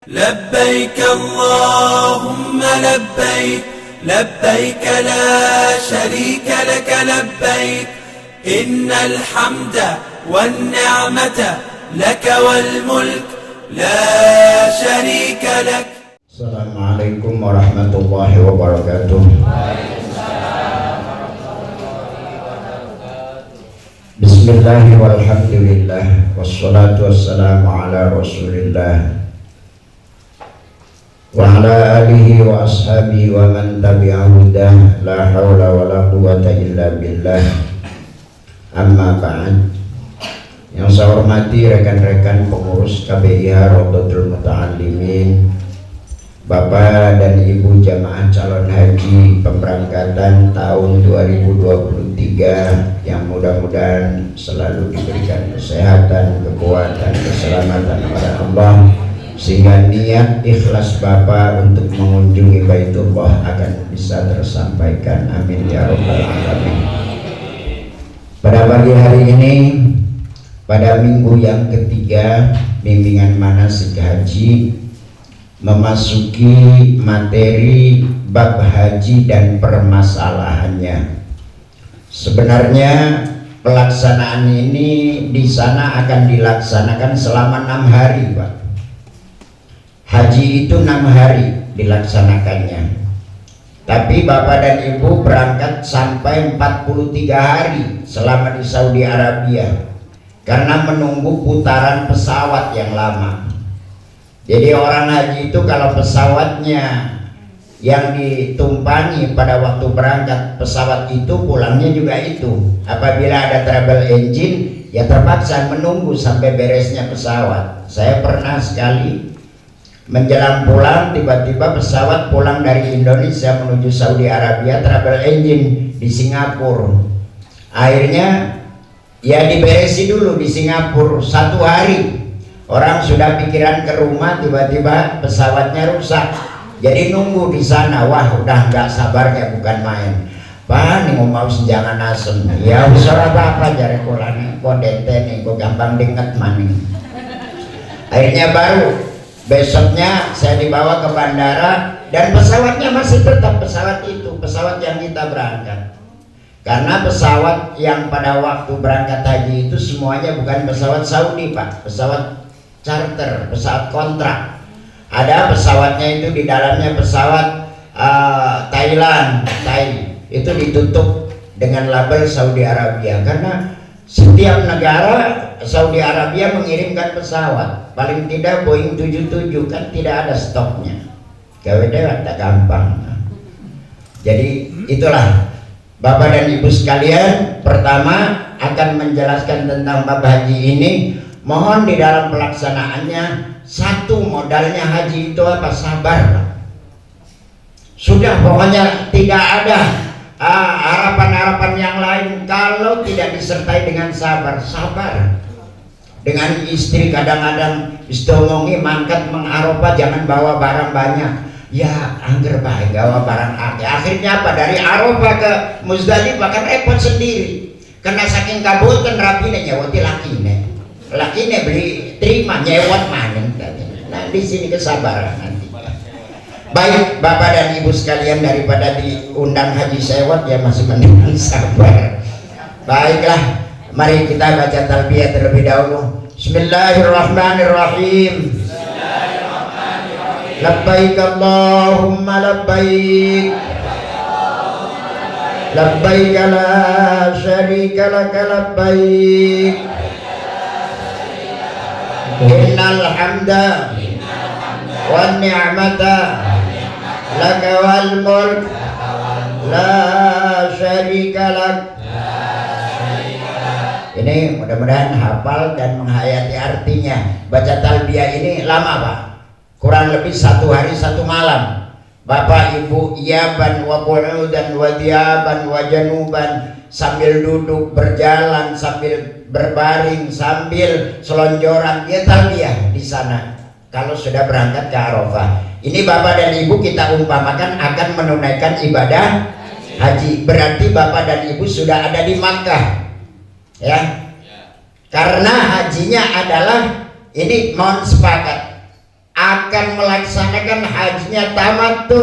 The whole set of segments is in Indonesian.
لبيك اللهم لبيك لبيك لا شريك لك لبيك إن الحمد والنعمة لك والملك لا شريك لك. Assalamualaikum warahmatullahi wabarakatuh. Bismillah walhamdulillah wassalatu wassalamu ala rasulillah wa ala alihi wa ashabihi wa man tabi'ahu hudah. La hawla wa la quwwata illa billah. Amma ba'd. Yang saya hormati rekan-rekan pengurus KBIH Raudhatul Muta'allimin, Bapak dan Ibu jamaah calon haji pemberangkatan tahun 2023 yang mudah-mudahan selalu diberikan kesehatan, kekuatan, keselamatan oleh Allah sehingga niat ikhlas Bapak untuk mengunjungi Baitullah akan bisa tersampaikan. Amin ya rabbal alamin. Pada pagi hari ini, pada minggu yang ketiga bimbingan manasik haji, memasuki materi bab haji dan permasalahannya. Sebenarnya pelaksanaan ini di sana akan dilaksanakan selama 6 hari, Pak. Haji itu 6 hari dilaksanakannya. Tapi Bapak dan Ibu berangkat sampai 43 hari selama di Saudi Arabia karena menunggu putaran pesawat yang lama. Jadi orang haji itu kalau pesawatnya yang ditumpangi pada waktu berangkat pesawat itu, pulangnya juga itu. Apabila ada trouble engine, ya terpaksa menunggu sampai beresnya pesawat. Saya pernah sekali menjelang pulang, tiba-tiba pesawat pulang dari Indonesia menuju Saudi Arabia trouble engine di Singapura. Akhirnya ya diberesi dulu di Singapura 1 hari. Orang sudah pikiran ke rumah, tiba-tiba pesawatnya rusak. Jadi nunggu di sana. Wah, udah nggak sabar kayak bukan main. Pak, nih mau senjangan asem. Ya usah apa-apa jare kulane. Kok dente nih, kok gampang dinget maning. Akhirnya baru besoknya saya dibawa ke bandara dan pesawatnya masih tetap pesawat itu, pesawat yang kita berangkat. Karena pesawat yang pada waktu berangkat haji itu semuanya bukan pesawat Saudi, Pak. Pesawat charter, pesawat kontrak. Ada pesawatnya itu di dalamnya pesawat Thailand, itu ditutup dengan label Saudi Arabia karena setiap negara Saudi Arabia mengirimkan pesawat, paling tidak Boeing 77 kan tidak ada stoknya. KWD tak gampang. Jadi itulah Bapak dan Ibu sekalian, pertama akan menjelaskan tentang bab haji ini. Mohon di dalam pelaksanaannya, satu modalnya haji itu apa? Sabar. Sudah, pokoknya tidak ada harapan-harapan yang lain kalau tidak disertai dengan sabar. Sabar. Dengan istri kadang-kadang istomongi mangkat mengaropa jangan bawa barang banyak. Ya angger baik bawa barang akeh. Akhirnya apa? Dari Arafah ke Muzdalifah kan repot sendiri. Karena saking kabutan rapine nyewoti lakine beli terima nyewot maning. Nah di sini kesabaran nanti. Baik Bapak dan Ibu sekalian, daripada diundang haji sewot ya masih mending sabar. Baiklah, mari kita baca talbiyah terlebih dahulu. Bismillahirrahmanirrahim. Labbaik Allahumma labbaik. Labbaik la syarika laka labbaik. Innal hamda wan ni'mata laka wal mulk la syarika lak. Ini mudah-mudahan hafal dan menghayati artinya. Baca talbiyah ini lama, Pak. Kurang lebih 1 hari 1 malam. Bapak Ibu iyaban wa qu'udan wa diaban wa januban, sambil duduk, berjalan, sambil berbaring, sambil selonjoran, ya talbiyah di sana. Kalau sudah berangkat ke Arafah. Ini Bapak dan Ibu kita umpamakan akan menunaikan ibadah haji. Berarti Bapak dan Ibu sudah ada di Makkah. Ya. Karena hajinya adalah ini mohon sepakat akan melaksanakan hajinya tamattu.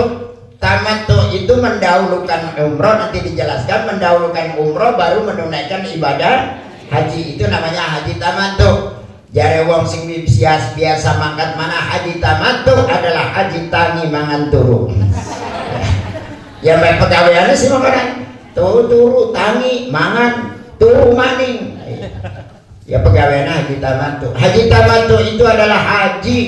Tamattu itu mendahulukan umroh, nanti dijelaskan, mendahulukan umroh baru menunaikan ibadah haji, itu namanya haji tamattu. Jare wong sing biasa mangkat mana haji tamattu adalah haji tangi mangan turu. Ya mek pegawaiane sih makanan turu tangi mangan turu maning. Ya pegawainya haji tamattu. Haji tamattu itu adalah haji.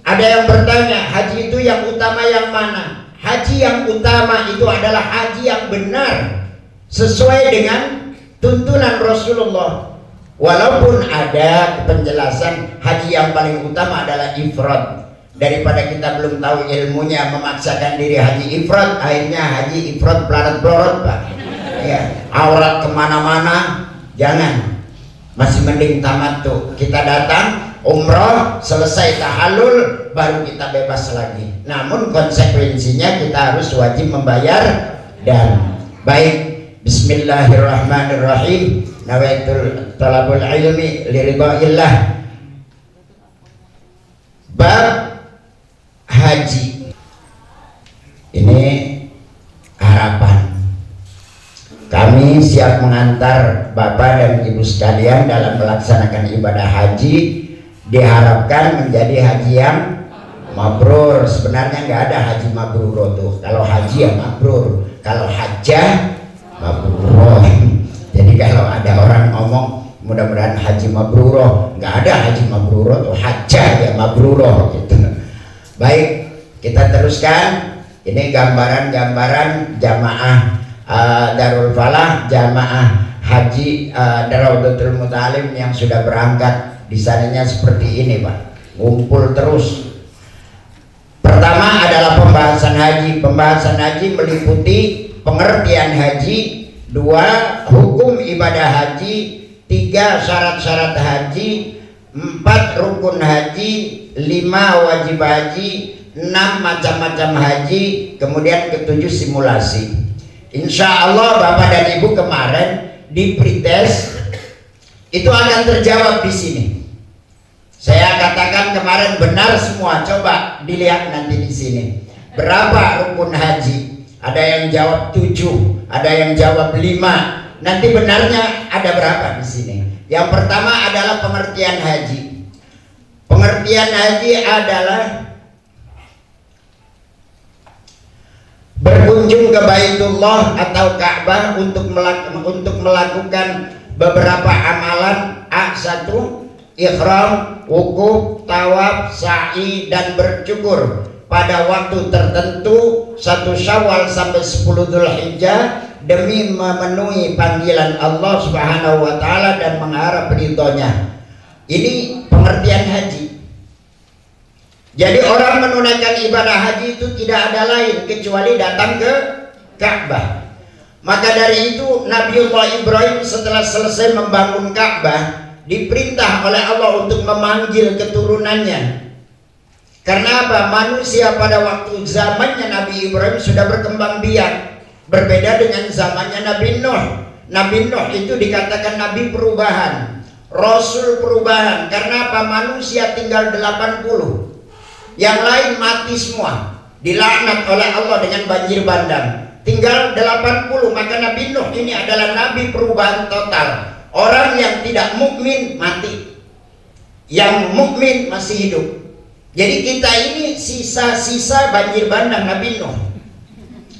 Ada yang bertanya, haji itu yang utama yang mana? Haji yang utama itu adalah haji yang benar sesuai dengan tuntunan Rasulullah. Walaupun ada penjelasan haji yang paling utama adalah ifrad. Daripada kita belum tahu ilmunya memaksakan diri haji ifrad, akhirnya haji ifrad pelarat-pelorot Pak. Ya, aurat kemana-mana, jangan. Masih mending tamattu. Kita datang umroh, selesai tahallul, baru kita bebas lagi. Namun konsekuensinya kita harus wajib membayar dan baik. Bismillahirrahmanirrahim. Nawaitul talabul ilmi liridhaillah. Bab haji. Ini harapan. Kami siap mengantar Bapak dan Ibu sekalian dalam melaksanakan ibadah haji. Diharapkan menjadi haji yang mabrur. Sebenarnya nggak ada haji mabrur tuh. Kalau haji ya mabrur, kalau hajjah mabrur. Jadi kalau ada orang ngomong mudah-mudahan haji mabrur, nggak ada haji mabrur tuh, hajjah ya mabrur gitu. Baik, kita teruskan. Ini gambaran-gambaran jamaah Darul Falah, jamaah haji Daraudatul Mutalim yang sudah berangkat. Di sananya seperti ini Pak, ngumpul terus. Pertama adalah pembahasan haji. Pembahasan haji meliputi pengertian haji, 2 hukum ibadah haji, 3 syarat-syarat haji, 4 rukun haji, 5 wajib haji, 6 macam-macam haji, kemudian ke-7 simulasi. Insya Allah Bapak dan Ibu kemarin di pretest itu akan terjawab di sini. Saya katakan kemarin benar semua, coba dilihat nanti di sini. Berapa rukun haji? Ada yang jawab 7, ada yang jawab 5. Nanti benarnya ada berapa di sini? Yang pertama adalah pengertian haji. Pengertian haji adalah berkunjung ke Baitullah atau Ka'bah untuk melakukan beberapa amalan. A1 ikhram, wukuf, tawaf, sa'i, dan bercukur pada waktu tertentu 1 Syawal sampai 10 Dzulhijjah demi memenuhi panggilan Allah Subhanahu wa taala dan mengharap ridhonya. Ini pengertian haji. Jadi orang menunaikan ibadah haji itu tidak ada lain kecuali datang ke Ka'bah. Maka dari itu Nabiullah Ibrahim setelah selesai membangun Ka'bah diperintah oleh Allah untuk memanggil keturunannya. Karena apa? Manusia pada waktu zamannya Nabi Ibrahim sudah berkembang biak, berbeda dengan zamannya Nabi Nuh. Nabi Nuh itu dikatakan Nabi perubahan, Rasul perubahan. Karena apa? Manusia tinggal 80, yang lain mati semua, dilaknat oleh Allah dengan banjir bandang. Tinggal 80, maka Nabi Nuh ini adalah Nabi perubahan total. Orang yang tidak mukmin mati, yang mukmin masih hidup. Jadi kita ini sisa-sisa banjir bandang Nabi Nuh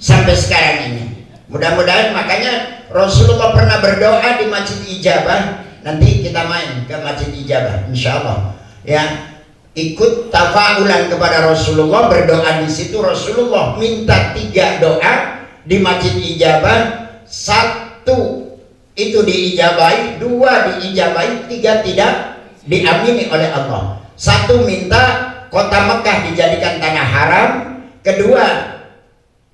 sampai sekarang ini. Mudah-mudahan, makanya Rasulullah pernah berdoa di Masjid Ijabah. Nanti kita main ke Masjid Ijabah insya Allah ya, ikut tafaulan kepada Rasulullah, berdoa di situ. Rasulullah minta 3 doa di Masjid Ijabah. 1 itu diijabahi, 2 diijabahi, 3 tidak diamini oleh Allah. 1 minta kota Mekah dijadikan tanah haram. Kedua,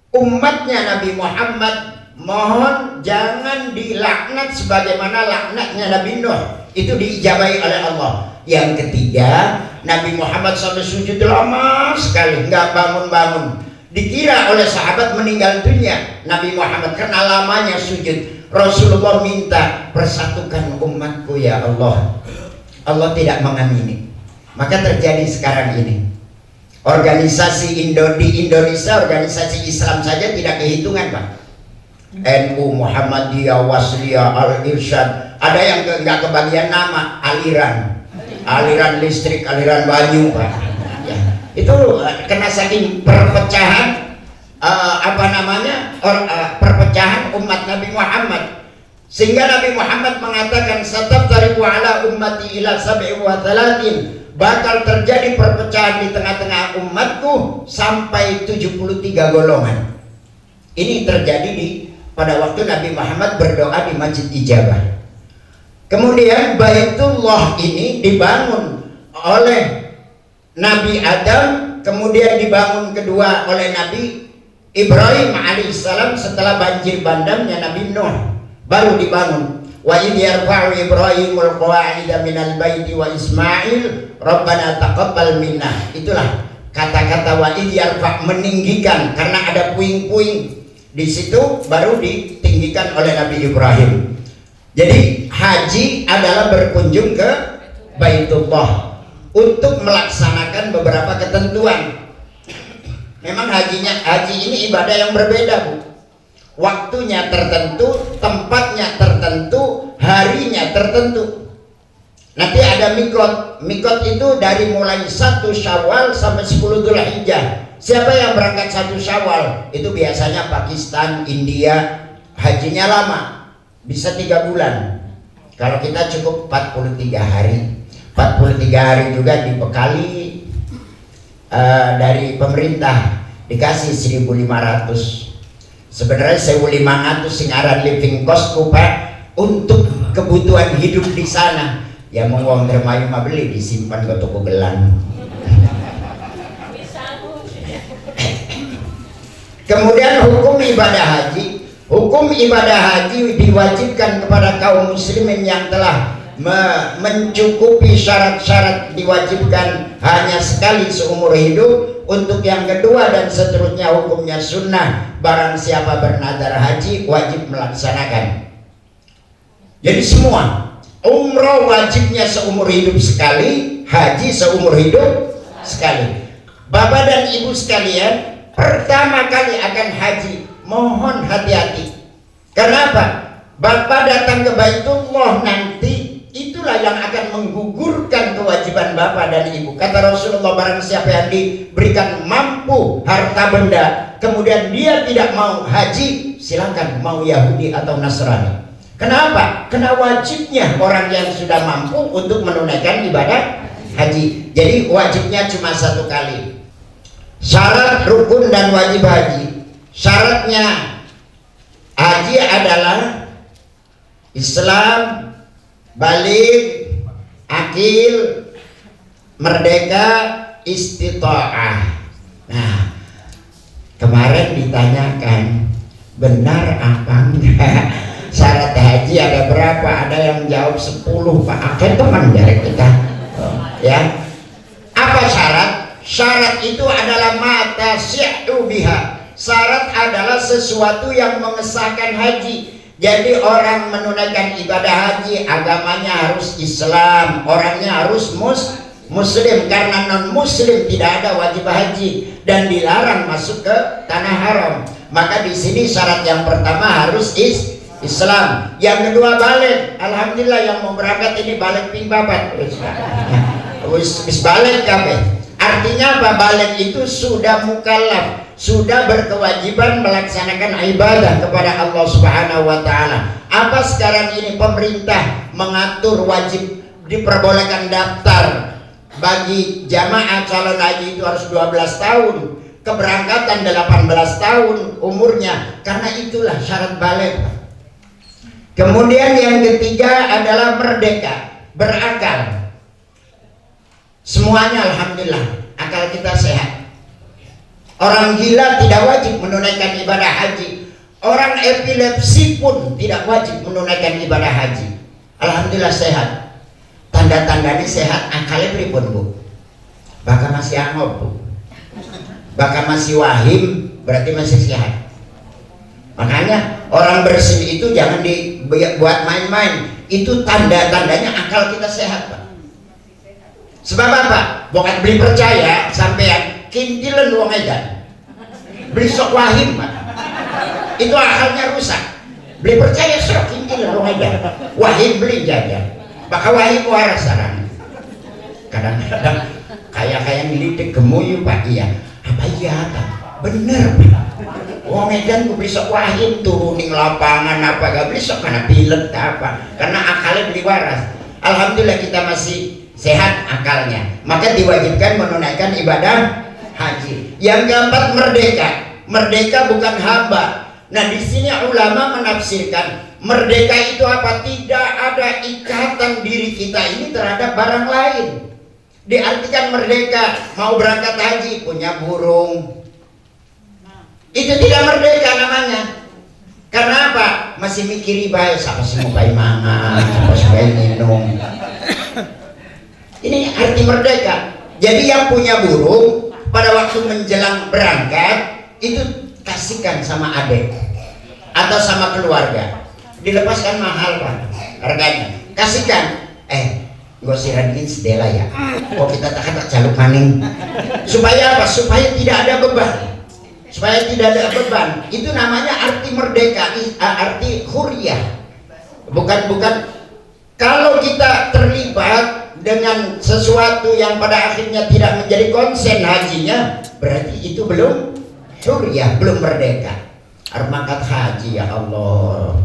umatnya Nabi Muhammad mohon jangan dilaknat sebagaimana laknatnya Nabi Nuh. Itu diijabahi oleh Allah. Yang ketiga, Nabi Muhammad sampai sujud lama sekali, nggak bangun-bangun. Dikira oleh sahabat meninggal dunia Nabi Muhammad karena lamanya sujud. Rasulullah minta, persatukan umatku ya Allah. Allah tidak mengamini. Maka terjadi sekarang ini. Organisasi di Indonesia, organisasi Islam saja tidak kehitungan, Pak. NU, Muhammadiyah, Wasliyah, Al-Irsyad, ada yang nggak kebagian nama, aliran listrik, aliran banyu, Pak. Ya, itu kena saking perpecahan perpecahan umat Nabi Muhammad, sehingga Nabi Muhammad mengatakan sataftariqu ala ummati ila 37, bakal terjadi perpecahan di tengah-tengah umatku sampai 73 golongan. Ini terjadi pada waktu Nabi Muhammad berdoa di Masjid Ijabah. Kemudian Baitullah ini dibangun oleh Nabi Adam, kemudian dibangun kedua oleh Nabi Ibrahim alaihissalam setelah banjir bandangnya Nabi Nuh, baru dibangun. Wa idh yarfa'u Ibrahimul qawa'ida minal baiti wa Ismail Rabbana taqabbal minna. Itulah kata-kata wa idh yarfa', meninggikan, karena ada puing-puing di situ baru ditinggikan oleh Nabi Ibrahim. Jadi haji adalah berkunjung ke Baitullah untuk melaksanakan beberapa ketentuan. Memang haji ini ibadah yang berbeda, Bu. Waktunya tertentu, tempatnya tertentu, harinya tertentu. Nanti ada mikot. Mikot itu dari mulai 1 Syawal sampai 10 Dzulhijjah. Siapa yang berangkat 1 Syawal? Itu biasanya Pakistan, India, hajinya lama, bisa 3 bulan. Kalau kita cukup 43 hari. 43 hari juga dibekali dari pemerintah, dikasih 1.500. Sebenarnya 1.500 sing aran living costku, Pak, untuk kebutuhan hidup di sana. Ya mau wong dermayu mah beli, disimpan ke toko gelang. Kemudian hukum ibadah haji. Hukum ibadah haji diwajibkan kepada kaum muslimin yang telah mencukupi syarat-syarat, diwajibkan hanya sekali seumur hidup. Untuk yang kedua dan seterusnya hukumnya sunnah. Barang siapa bernadar haji wajib melaksanakan. Jadi semua, umroh wajibnya seumur hidup sekali, haji seumur hidup sekali. Bapak dan ibu sekalian, pertama kali akan haji, mohon hati-hati. Kenapa? Bapak datang ke Baitullah nanti, itulah yang akan menggugurkan kewajiban bapak dan ibu. Kata Rasulullah, barang siapa yang diberikan mampu harta benda, kemudian dia tidak mau haji, silakan mau Yahudi atau Nasrani. Kenapa? Karena wajibnya orang yang sudah mampu untuk menunaikan ibadah haji. Jadi wajibnya cuma 1 kali. Syarat rukun dan wajib haji. Syaratnya haji adalah Islam, balik, akil, merdeka, istita'ah. Nah, kemarin ditanyakan, benar apa enggak syarat haji ada berapa? Ada yang jawab 10, Pak. Akan teman dari kita. Ya. Apa syarat? Syarat itu adalah mata syi'u biha. Syarat adalah sesuatu yang mengesahkan haji. Jadi orang menunaikan ibadah haji, agamanya harus Islam, orangnya harus muslim. Karena non muslim tidak ada wajib haji dan dilarang masuk ke tanah haram. Maka di sini syarat yang pertama harus Islam. Yang kedua balik. Alhamdulillah yang mau berangkat ini balik ping babat. Wis balik kabeh. Artinya apa? Balik itu sudah mukallaf, sudah berkewajiban melaksanakan ibadah kepada Allah Subhanahu wa taala. Apa sekarang ini pemerintah mengatur wajib diperbolehkan daftar bagi jamaah calon haji itu harus 12 tahun, keberangkatan 18 tahun umurnya, karena itulah syarat balik. Kemudian yang ketiga adalah merdeka, berakal. Semuanya alhamdulillah akal kita sehat. Orang gila tidak wajib menunaikan ibadah haji. Orang epilepsi pun tidak wajib menunaikan ibadah haji. Alhamdulillah sehat. Tanda-tandanya sehat, akalnya pripun, Bu? Bahkan masih angop, Bu. Bahkan masih wahim, berarti masih sehat. Makanya orang bersin itu jangan dibuat main-main. Itu tanda-tandanya akal kita sehat, Pak. Sebab apa? Bukan beli percaya sampean kintilan wong edan. Beli sok wahim Pak. Itu akalnya rusak. Beli percaya sok kintilan wong edan. Wahim beli jajan. Maka wahim waras sarang. Kadang-kadang kayak ngelidik gemuyu Pak, iya. Apa iya Pak? Bener Pak. Wong edan gue besok wahim turuning lapangan apa gak besok karena pilek apa, karena akalnya beli waras. Alhamdulillah kita masih sehat akalnya, maka diwajibkan menunaikan ibadah haji. Yang keempat, merdeka bukan hamba. Nah di sini ulama menafsirkan merdeka itu apa? Tidak ada ikatan diri kita ini terhadap barang lain. Diartikan merdeka, mau berangkat haji punya burung, itu tidak merdeka namanya. Karena apa? Masih mikiri baik, siapa semua bayi mangan, siapa semua bayi minum. Ini arti merdeka. Jadi yang punya burung pada waktu menjelang berangkat itu kasihkan sama adik atau sama keluarga. Dilepaskan mahal Pak harganya. Kasihkan. Gue siranin sedela ya. Oh kita tak jaluk maning. Supaya apa? Supaya tidak ada beban. Supaya tidak ada beban. Itu namanya arti merdeka, arti huriyah. Bukan kalau kita terlibat dengan sesuatu yang pada akhirnya tidak menjadi konsen hajinya, berarti itu belum huriyah, belum merdeka. Armakat haji ya Allah,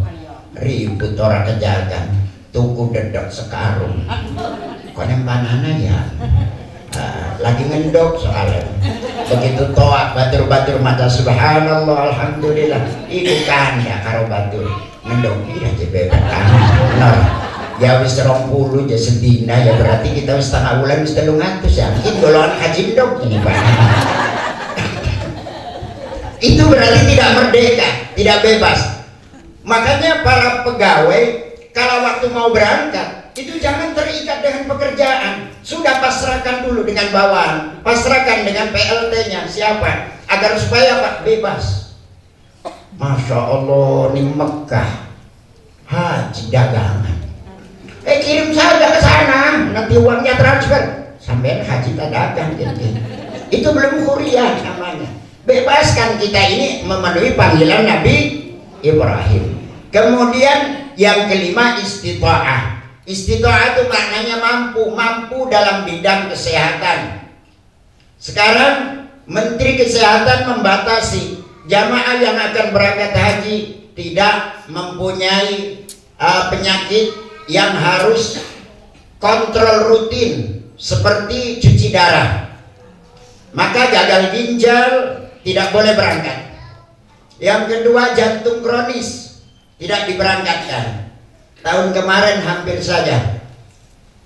ribut orang kejagan, tuku dedek sekarung, konem banana ya. Lagi ngendok soalnya. Begitu toak batur-batur mata subhanallah alhamdulillah iku kanda karo batur ngendok pira aja bebek bener ya wis 20 ya sedina ya berarti kita wis setengah bulan wis 300 ya mungkin golongan haji ndok ini Pak. Itu berarti tidak merdeka, tidak bebas. Makanya para pegawai kalau waktu mau berangkat itu jangan terikat dengan pekerjaan. Sudah pasrahkan dulu dengan bawahan, pasrahkan dengan PLT-nya siapa, agar supaya Pak bebas. Masya Allah, ini Mekah haji dagangan. Kirim saja ke sana, nanti uangnya transfer. Sampai haji dagang gitu. Itu belum huriyah namanya. Bebaskan kita ini memenuhi panggilan Nabi Ibrahim. Kemudian yang kelima istita'ah. Istita'ah itu maknanya mampu dalam bidang kesehatan. Sekarang Menteri Kesehatan membatasi jamaah yang akan berangkat haji tidak mempunyai penyakit yang harus kontrol rutin seperti cuci darah. Maka gagal ginjal tidak boleh berangkat. Yang kedua jantung kronis tidak diberangkatkan. Tahun kemarin hampir saja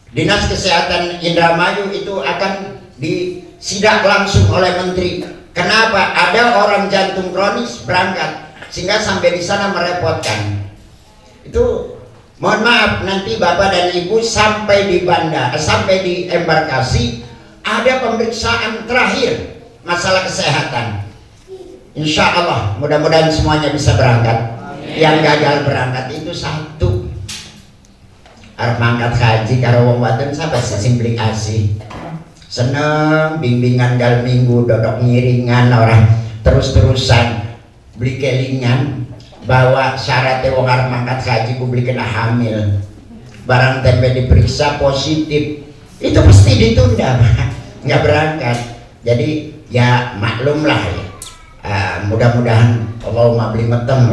Dinas Kesehatan Indramayu itu akan disidak langsung oleh Menteri. Kenapa? Ada orang jantung kronis berangkat sehingga sampai di sana merepotkan. Itu mohon maaf nanti Bapak dan Ibu sampai di bandara, sampai di embarkasi ada pemeriksaan terakhir masalah kesehatan. Insya Allah mudah-mudahan semuanya bisa berangkat. Yang gagal berangkat itu satu. Arep mangkat haji karo wong wadon sampai simplikasi. Seneng bimbingan gal minggu dodok ngiringan orang terus-terusan beli kelingan bawa syaratnya wong arep mangkat haji ku beli kena hamil. Barang tempe diperiksa positif itu pasti ditunda nggak berangkat. Jadi ya maklum lah ya. Mudah-mudahan Allahumma beli meteng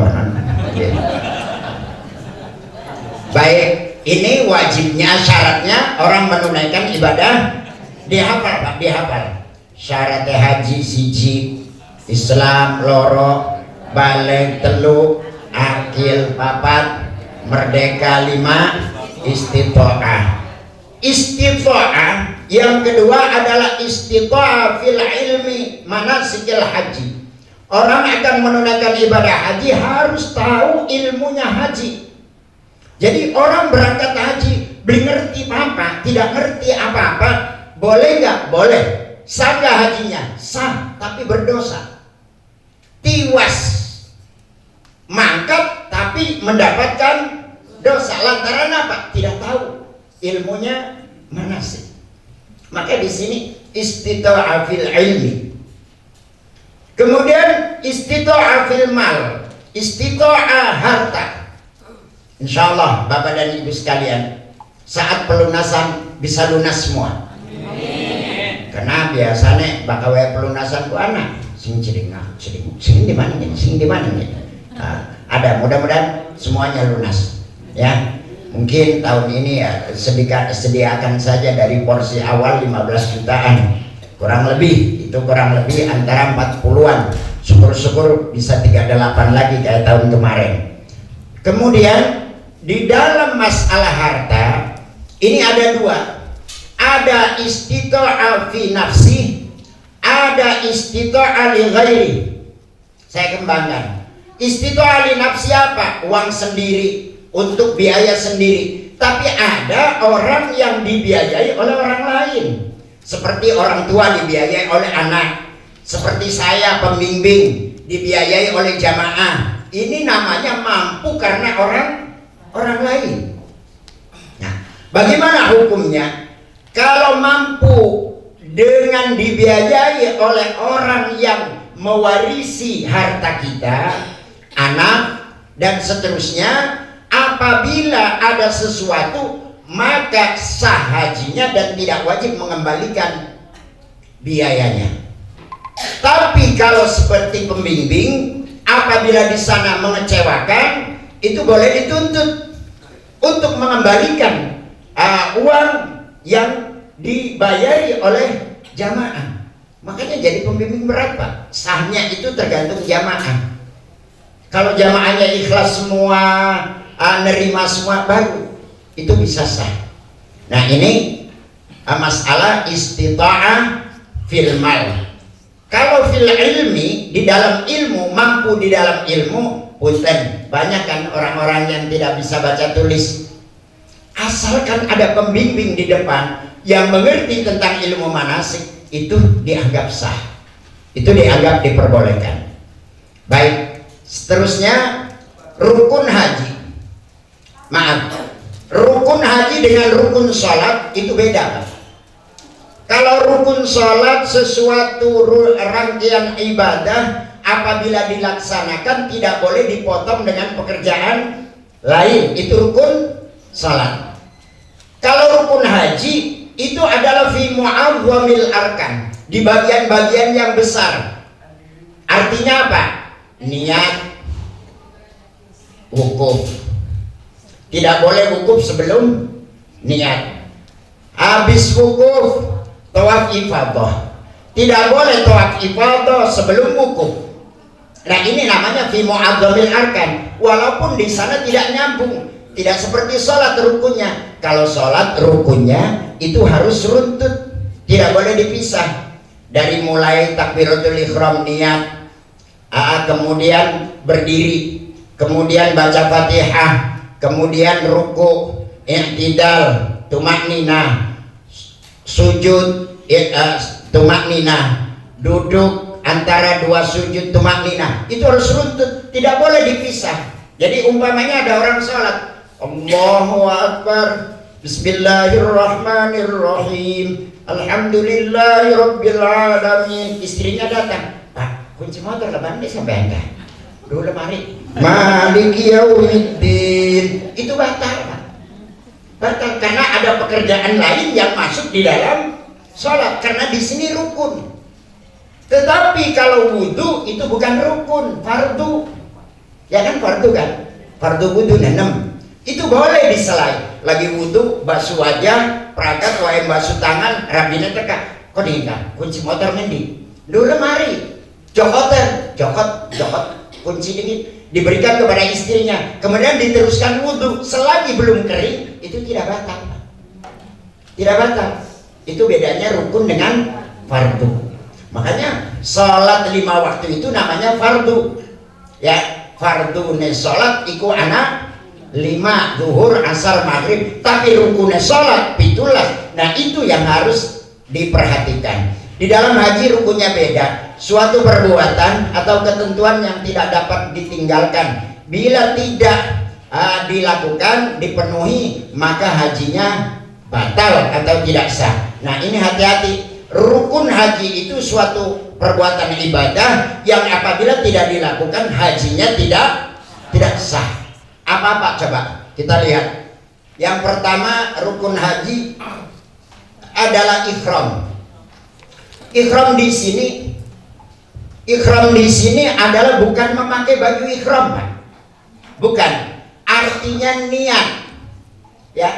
baik. Ini wajibnya, syaratnya orang menunaikan ibadah dihafal Pak, dihafal. Syaratnya haji siji, Islam loro, balik telu, akil papat, merdeka 5, istita'ah. Istita'ah yang kedua adalah istita'ah fil ilmi manasikil haji. Orang akan menunaikan ibadah haji harus tahu ilmunya haji. Jadi orang berangkat haji belum ngerti apa-apa, tidak ngerti apa-apa, boleh nggak? Boleh. Sah nggak hajinya? Sah, tapi berdosa. Tiwas mangkat tapi mendapatkan dosa lantaran apa? Tidak tahu ilmunya manasik. Maka di sini istita'ah fil ilmi. Kemudian istita'ah fil mal, istita'ah harta. Insya Allah Bapak dan Ibu sekalian, saat pelunasan bisa lunas semua. Karena biasanya bakal pelunasan ku anak sing di mana nih? Ada, mudah-mudahan semuanya lunas ya. Mungkin tahun ini ya sediakan saja dari porsi awal 15 jutaan, kurang lebih antara 40-an. Syukur-syukur bisa 38 lagi kayak tahun kemarin. Kemudian di dalam masalah harta ini ada dua, ada istita'ah fi nafsi, ada istita'ah li ghairi. Saya kembangkan. Istita'ah li nafsi apa? Uang sendiri, untuk biaya sendiri. Tapi ada orang yang dibiayai oleh orang lain, seperti orang tua dibiayai oleh anak, seperti saya pembimbing dibiayai oleh jamaah. Ini namanya mampu karena orang lain. Nah, bagaimana hukumnya? Kalau mampu dengan dibiayai oleh orang yang mewarisi harta kita, anak dan seterusnya, apabila ada sesuatu maka sah hajinya dan tidak wajib mengembalikan biayanya. Tapi kalau seperti pembimbing, apabila di sana mengecewakan, itu boleh dituntut untuk mengembalikan uang yang dibayari oleh jamaah. Makanya jadi pembimbing berat, Pak. Sahnya itu tergantung jamaah. Kalau jamaahnya ikhlas semua, nerima semua, baru itu bisa sah. Nah, ini masalah istita'ah fil mal. Kalau fil ilmi, di dalam ilmu, mampu di dalam ilmu, punten, banyak kan orang-orang yang tidak bisa baca tulis. Asalkan ada pembimbing di depan yang mengerti tentang ilmu manasik, itu dianggap sah, itu dianggap diperbolehkan. Baik, seterusnya rukun haji. Maaf, rukun haji dengan rukun sholat itu beda, Pak. Kalau rukun sholat sesuatu rangkaian ibadah, apabila dilaksanakan tidak boleh dipotong dengan pekerjaan lain, itu rukun sholat. Kalau rukun haji itu adalah fi mu'azzamil arkan, di bagian-bagian yang besar. Artinya apa? Niat, wukuf. Tidak boleh wukuf sebelum niat. Habis wukuf, tawaf ifadah. Tidak boleh tawaf ifadah sebelum wukuf. Nah, ini namanya fi mu'azzamil arkan. Walaupun di sana tidak nyambung, tidak seperti sholat rukunnya. Kalau sholat rukunnya itu harus runtut, tidak boleh dipisah. Dari mulai takbiratul ihram, niat, kemudian berdiri, kemudian baca Fatihah, kemudian ruku, i'tidal, tumakninah, sujud, tumakninah, duduk antara dua sujud, tumakninah. Itu harus runtut, tidak boleh dipisah. Jadi umpamanya ada orang sholat, Allahu Akbar, Bismillahirrahmanirrahim, Alhamdulillahirabbil alamin. Istrinya datang, Pak, kunci motor lebaran deh sampai enggak? Dulu lemari. Maliki yaumiddin. Itu batal, Pak. Batal karena ada pekerjaan lain yang masuk di dalam sholat, karena di sini rukun. Tetapi kalau wudhu itu bukan rukun, fardu. Ya kan, fardu kan? Fardu wudhu 6. Itu boleh diselai. Lagi wudhu, basuh wajah, peragat, wae basuh tangan, rabina teka. Kok diingat? Kunci motor ngendi? Dulu lemari. Jokot, kunci dingin diberikan kepada istrinya, kemudian diteruskan wudhu selagi belum kering, itu tidak batal, tidak batal. Itu bedanya rukun dengan fardu. Makanya sholat 5 waktu itu namanya fardu. Ya, fardu ne sholat iku anak 5, zuhur, asar, maghrib. Tapi rukunnya sholat 17. Nah, itu yang harus diperhatikan. Di dalam haji rukunnya beda. Suatu perbuatan atau ketentuan yang tidak dapat ditinggalkan, bila tidak dilakukan, dipenuhi, maka hajinya batal atau tidak sah. Nah, ini hati-hati. Rukun haji itu suatu perbuatan ibadah yang apabila tidak dilakukan hajinya tidak sah. Apa coba kita lihat. Yang pertama rukun haji adalah ihram. Ihram di sini adalah bukan memakai baju ihram, Pak. Bukan. Artinya niat. Ya.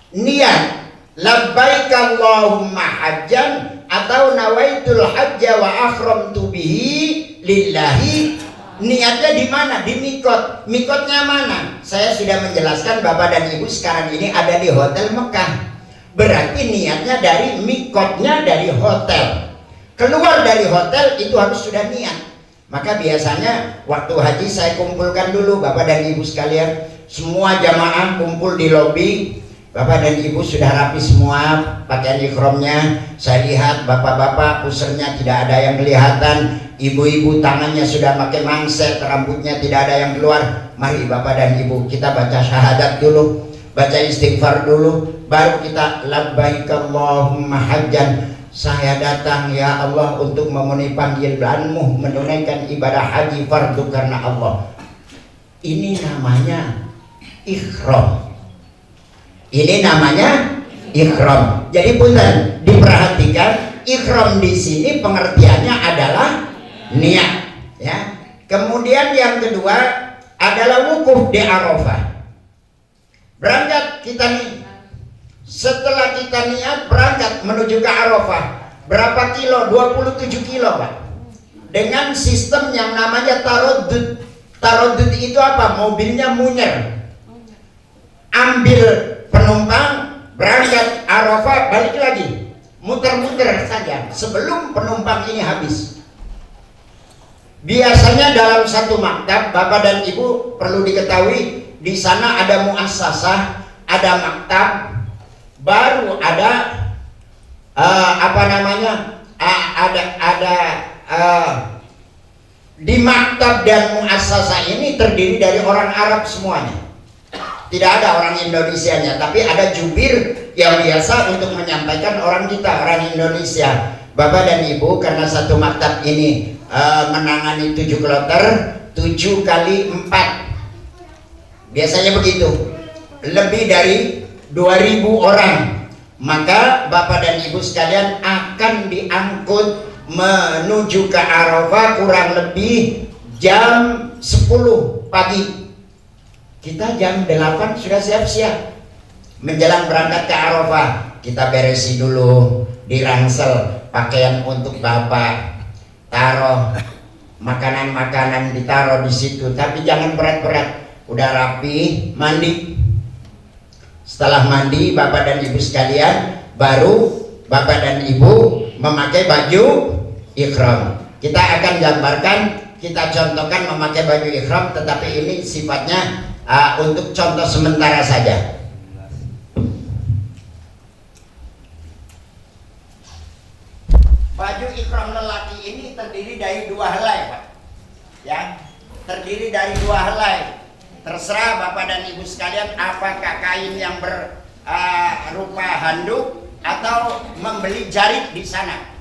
Niat labbaik Allahumma hajjan atau nawaitul hajja wa akhramtu bihi lillahi. Niatnya di mana? Di mikot. Mikotnya mana? Saya sudah menjelaskan Bapak dan Ibu sekarang ini ada di Hotel Mekah. Berarti niatnya dari mikotnya dari hotel. Keluar dari hotel itu harus sudah niat. Maka biasanya waktu haji saya kumpulkan dulu Bapak dan Ibu sekalian. Semua jamaah kumpul di lobi. Bapak dan Ibu sudah rapi semua pakaian ikhramnya. Saya lihat bapak-bapak pusernya tidak ada yang kelihatan. Ibu-ibu tangannya sudah pakai mangset, rambutnya tidak ada yang keluar. Mari Bapak dan Ibu kita baca syahadat dulu, baca istighfar dulu, baru kita labbaik Allahumma hajjan. Saya datang ya Allah untuk memenuhi panggilan-Mu, menunaikan ibadah haji fardu karena Allah. Ini namanya ikhram. Ini namanya ikhram. Jadi punten diperhatikan, ikhram di sini pengertiannya adalah niat, ya. Kemudian yang kedua adalah wukuf di Arafah. Berangkat kita nih. Setelah kita niat berangkat menuju ke Arafah. Berapa kilo? 27 kilo, Pak. Dengan sistem yang namanya tarodud. Tarodud itu apa? Mobilnya munyer. Ambil penumpang, berangkat Arafah, balik lagi. Muter-muter saja sebelum penumpang ini habis. Biasanya dalam satu maktab, Bapak dan Ibu perlu diketahui, di sana ada muassasah, ada maktab, baru ada di maktab dan muassasah ini terdiri dari orang Arab semuanya. Tidak ada orang Indonesianya, tapi ada jubir yang biasa untuk menyampaikan orang kita, orang Indonesia. Bapak dan Ibu, karena satu maktab ini menangani 7 kloter, 7 kali 4. Biasanya begitu. Lebih dari 2000 orang. Maka Bapak dan Ibu sekalian akan diangkut menuju ke Arafah kurang lebih jam 10 pagi. Kita jam 8 sudah siap-siap. Menjelang berangkat ke Arafah, kita beresi dulu di ransel pakaian untuk Bapak. Taruh makanan-makanan, ditaruh di situ, tapi jangan berat-berat. Udah rapi, mandi. Setelah mandi, Bapak dan Ibu sekalian, baru Bapak dan Ibu memakai baju ikhram. Kita akan gambarkan, kita contohkan memakai baju ikhram, tetapi ini sifatnya untuk contoh sementara saja. Baju ikhram lelaki ini terdiri dari 2 helai, Pak. Ya, terdiri dari 2 helai. Terserah Bapak dan Ibu sekalian apakah kain yang berupa handuk atau membeli jarit di sana.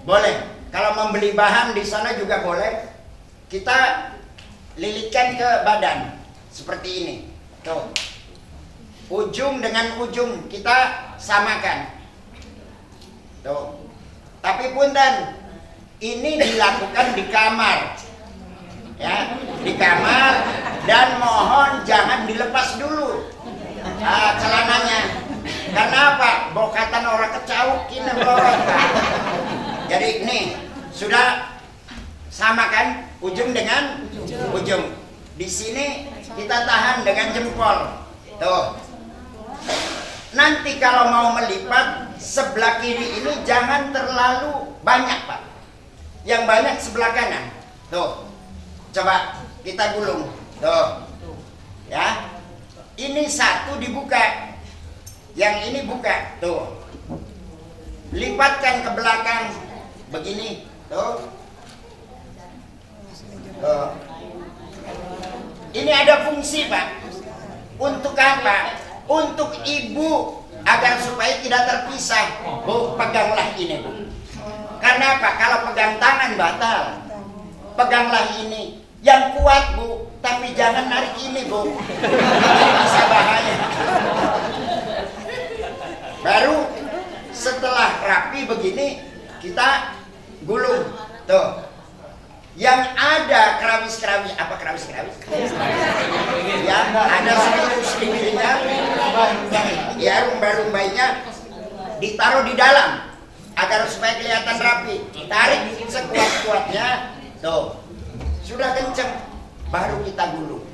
Boleh. Kalau membeli bahan di sana juga boleh. Kita lilitkan ke badan seperti ini. Tuh. Ujung dengan ujung kita samakan. Tuh. Tapi punten, ini dilakukan di kamar, ya, di kamar, dan mohon jangan dilepas dulu celananya. Karena apa? Bokatan orang kecauk ini melorot. Jadi nih sudah samakan ujung dengan ujung. Di sini kita tahan dengan jempol. Tuh. Nanti kalau mau melipat sebelah kiri ini jangan terlalu banyak, Pak. Yang banyak sebelah kanan. Tuh. Coba kita gulung. Tuh. Ya. Ini satu dibuka. Yang ini buka. Tuh. Lipatkan ke belakang begini. Tuh. Tuh. Ini ada fungsi, Pak. Untuk apa? Untuk ibu agar supaya tidak terpisah. Bu, peganglah ini, Bu. Karena Karena apa? Kalau pegang tangan batal. Peganglah ini yang kuat, Bu, tapi jangan narik ini, Bu. Bisa bahaya. Baru setelah rapi begini kita gulung. Tuh. Yang ada kerawis-kerawis, apa kerawis-kerawis? Ya, ada selimut-selimutnya, ya rumbai-rumbainya ditaruh di dalam agar supaya kelihatan rapi. Tarik sekuat-kuatnya, tuh sudah kenceng, baru kita gulung.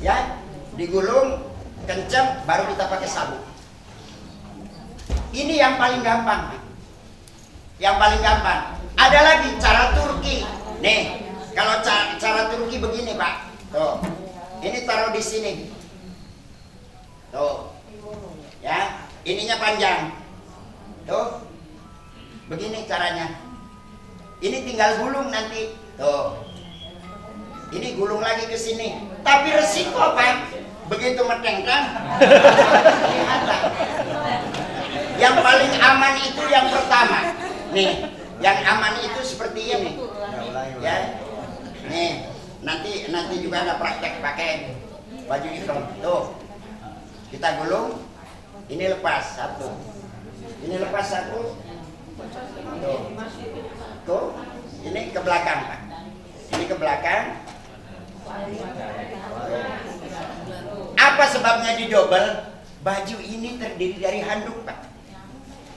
Ya, digulung kenceng, baru kita pakai sabuk. Ini yang paling gampang, yang paling gampang. Ada lagi cara Turki. Nih, kalau cara Turki begini, Pak. Tuh. Ini taruh di sini. Tuh. Ya, ininya panjang. Tuh. Begini caranya. Ini tinggal gulung nanti. Tuh. Ini gulung lagi ke sini. Tapi resiko, Pak. Begitu metengkan. Yang paling aman itu yang pertama. Nih. Yang aman itu seperti ini, ya. Nih, nanti juga ada praktek pakai baju ihram. Tuh, kita gulung, ini lepas satu, ini lepas satu, tuh, ini ke belakang, Pak. Ini ke belakang. Apa sebabnya didobel? Baju ini terdiri dari handuk, Pak,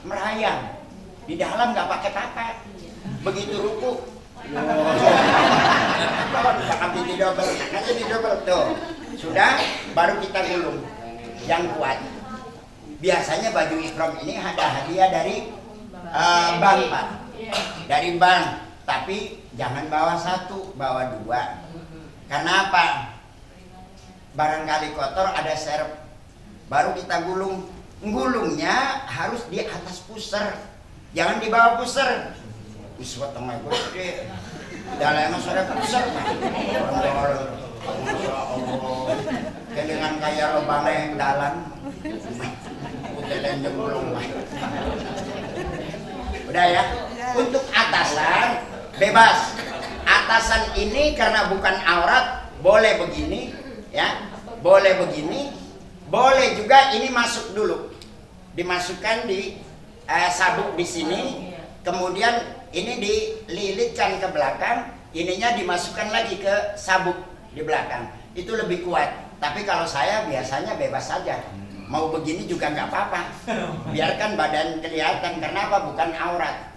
merayang. Di dalam nggak pakai papat. Begitu ruku, ambil didobel, nanti didobel tuh. Sudah, baru kita gulung yang kuat. Biasanya baju ihram ini ada hadiah dari bank, Pak. Dari bank. Tapi jangan bawa satu, bawa dua. Karena apa? Barangkali kotor, ada serep. Baru kita gulung. Gulungnya harus di atas pusar. Jangan dibawa pusar. Iswat sama gue gede. Dalam emang sudah pusar, Pak. Masya Allah. Dengan kaya lubangnya yang dalam. Udah dan jemulung, Pak. Udah ya. Untuk atasan bebas. Atasan ini karena bukan aurat, boleh begini, ya. Boleh begini. Boleh juga ini masuk dulu. Dimasukkan di sabuk di sini, kemudian ini dililitkan ke belakang, ininya dimasukkan lagi ke sabuk di belakang. Itu lebih kuat. Tapi kalau saya biasanya bebas saja, mau begini juga nggak apa-apa. Biarkan badan kelihatan, karena apa? Bukan aurat.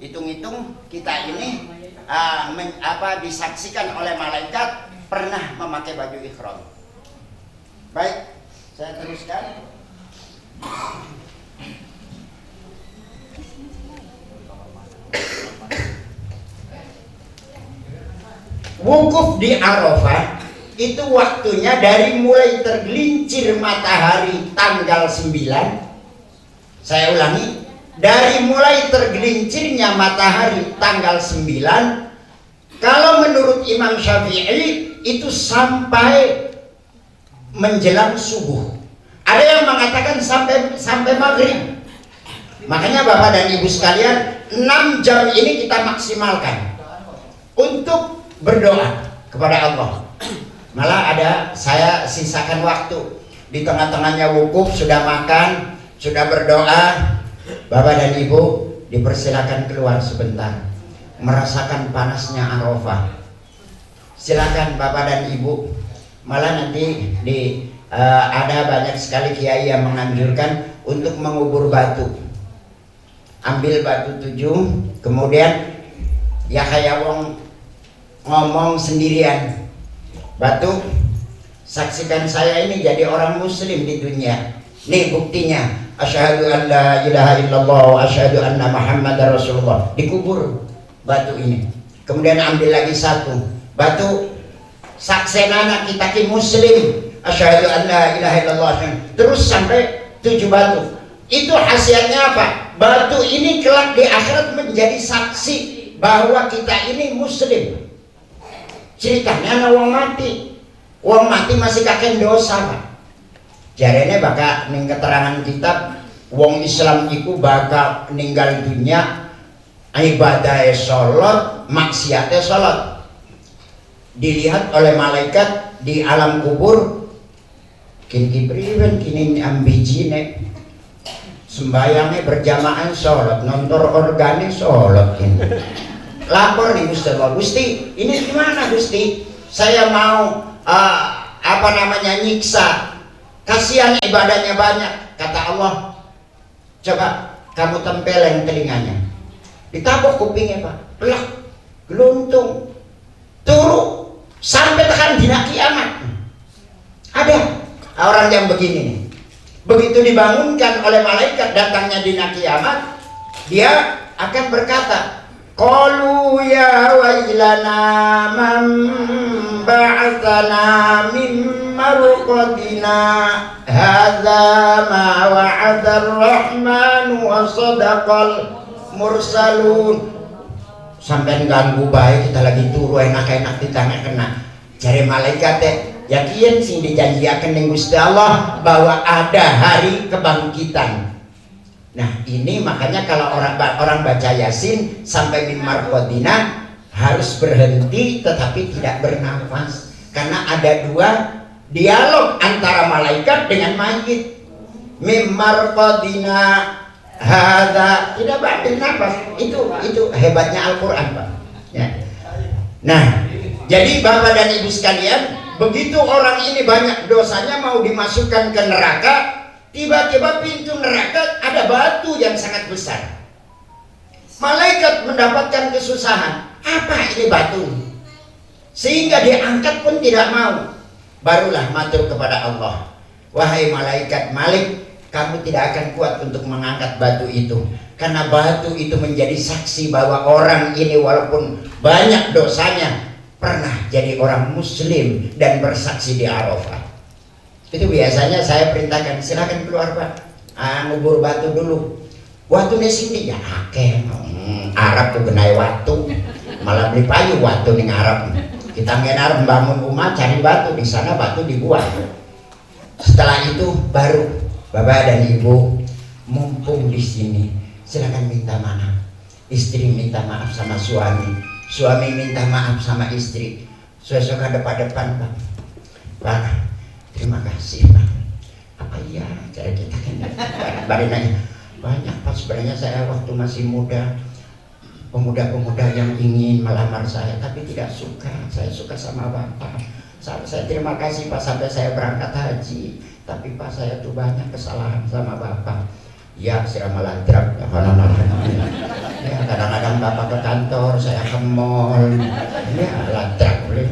Hitung-hitung kita ini disaksikan oleh malaikat pernah memakai baju ihram. Baik, saya teruskan. Wukuf di Arafah itu waktunya dari mulai tergelincir matahari tanggal 9. Saya ulangi, dari mulai tergelincirnya matahari tanggal 9, kalau menurut Imam Syafi'i itu sampai menjelang subuh. Ada yang mengatakan sampai maghrib. Makanya Bapak dan Ibu sekalian, 6 jam ini kita maksimalkan untuk berdoa kepada Allah. Malah saya sisakan waktu di tengah-tengahnya wukuf, sudah makan, sudah berdoa. Bapak dan Ibu dipersilakan keluar sebentar, merasakan panasnya Arafah. Silakan Bapak dan Ibu. Malah nanti ada banyak sekali kiai yang menganjurkan untuk mengubur batu. Ambil batu 7, kemudian ya kayak ngomong sendirian. Batu, saksikan saya ini jadi orang muslim di dunia. Nih buktinya, asyhadu an la ilaha illallah wa asyhadu anna muhammadar rasulullah. Dikubur batu ini. Kemudian ambil lagi satu batu, saksenana kita ki muslim, asyhadu an la ilaha illallah. Terus sampai 7 batu. Itu khasiatnya apa? Batu ini kelak di akhirat menjadi saksi bahwa kita ini muslim. Ceritanya wong mati. Wong mati masih kakek dosa, Pak. Jarene bakal ning keterangan kitab wong Islam iku bakal meninggal dunia ibadahnya sholat, maksiatnya sholat. Dilihat oleh malaikat di alam kubur, kini priwen kini ambijine sembayangnya berjamaah sholat, nonton organik sholat kini. Lapor nih Gusti Allah, Gusti ini gimana Gusti? Saya mau nyiksa, kasihan ibadahnya banyak. Kata Allah, coba kamu tempelin telinganya, ditabok kupingnya Pak, pelak, geluntung, turu sampai tekan dina kiamat. Ada orang yang begini nih, begitu dibangunkan oleh malaikat datangnya dina kiamat, dia akan berkata, qalu ya wailana man ba'atsana min marqadina hadza ma wa'ada ar-rahman wa sadaqal mursalun. Sampai ganggu baik kita lagi turu enak-enak di tangan kena jari malaikat teh yakin sing dijanjiakan dengan Gusti Allah bahwa ada hari kebangkitan. Nah ini makanya kalau orang baca Yasin sampai min marqadina harus berhenti tetapi tidak bernafas, karena ada dua dialog antara malaikat dengan mayit. Min marqadina hadza, tidak bernafas. Itu hebatnya Al-Qur'an Pak ya. Nah jadi Bapak dan Ibu sekalian, begitu orang ini banyak dosanya mau dimasukkan ke neraka, tiba-tiba pintu neraka ada batu yang sangat besar. Malaikat mendapatkan kesusahan, apa ini batu? Sehingga diangkat pun tidak mau. Barulah matur kepada Allah, wahai malaikat Malik, kamu tidak akan kuat untuk mengangkat batu itu, karena batu itu menjadi saksi bahwa orang ini walaupun banyak dosanya pernah jadi orang muslim dan bersaksi di Arafah. Itu biasanya saya perintahkan, silakan keluar Pak, ngubur batu dulu. Waktu di sini ya akeh, Arab tuh genai waktu, malah beli payu waktu nih Arab. Kita ngenar membangun rumah cari batu, di sana batu dibuat. Setelah itu baru Bapak dan Ibu mumpung di sini, silakan minta maaf. Istri minta maaf sama suami, suami minta maaf sama istri. Suasana depan-depan Pak. Pak, terima kasih Pak. Apa iya cara kita kan baru nanya banyak Pak, sebenarnya saya waktu masih muda, pemuda-pemuda yang ingin melamar saya tapi tidak suka. Saya suka sama Bapak. Saya terima kasih Pak sampai saya berangkat haji, tapi Pak saya tuh banyak kesalahan sama Bapak. Ya saya maladrak ya, kadang-kadang Bapak ke kantor, saya ke mall, ya ladrak boleh.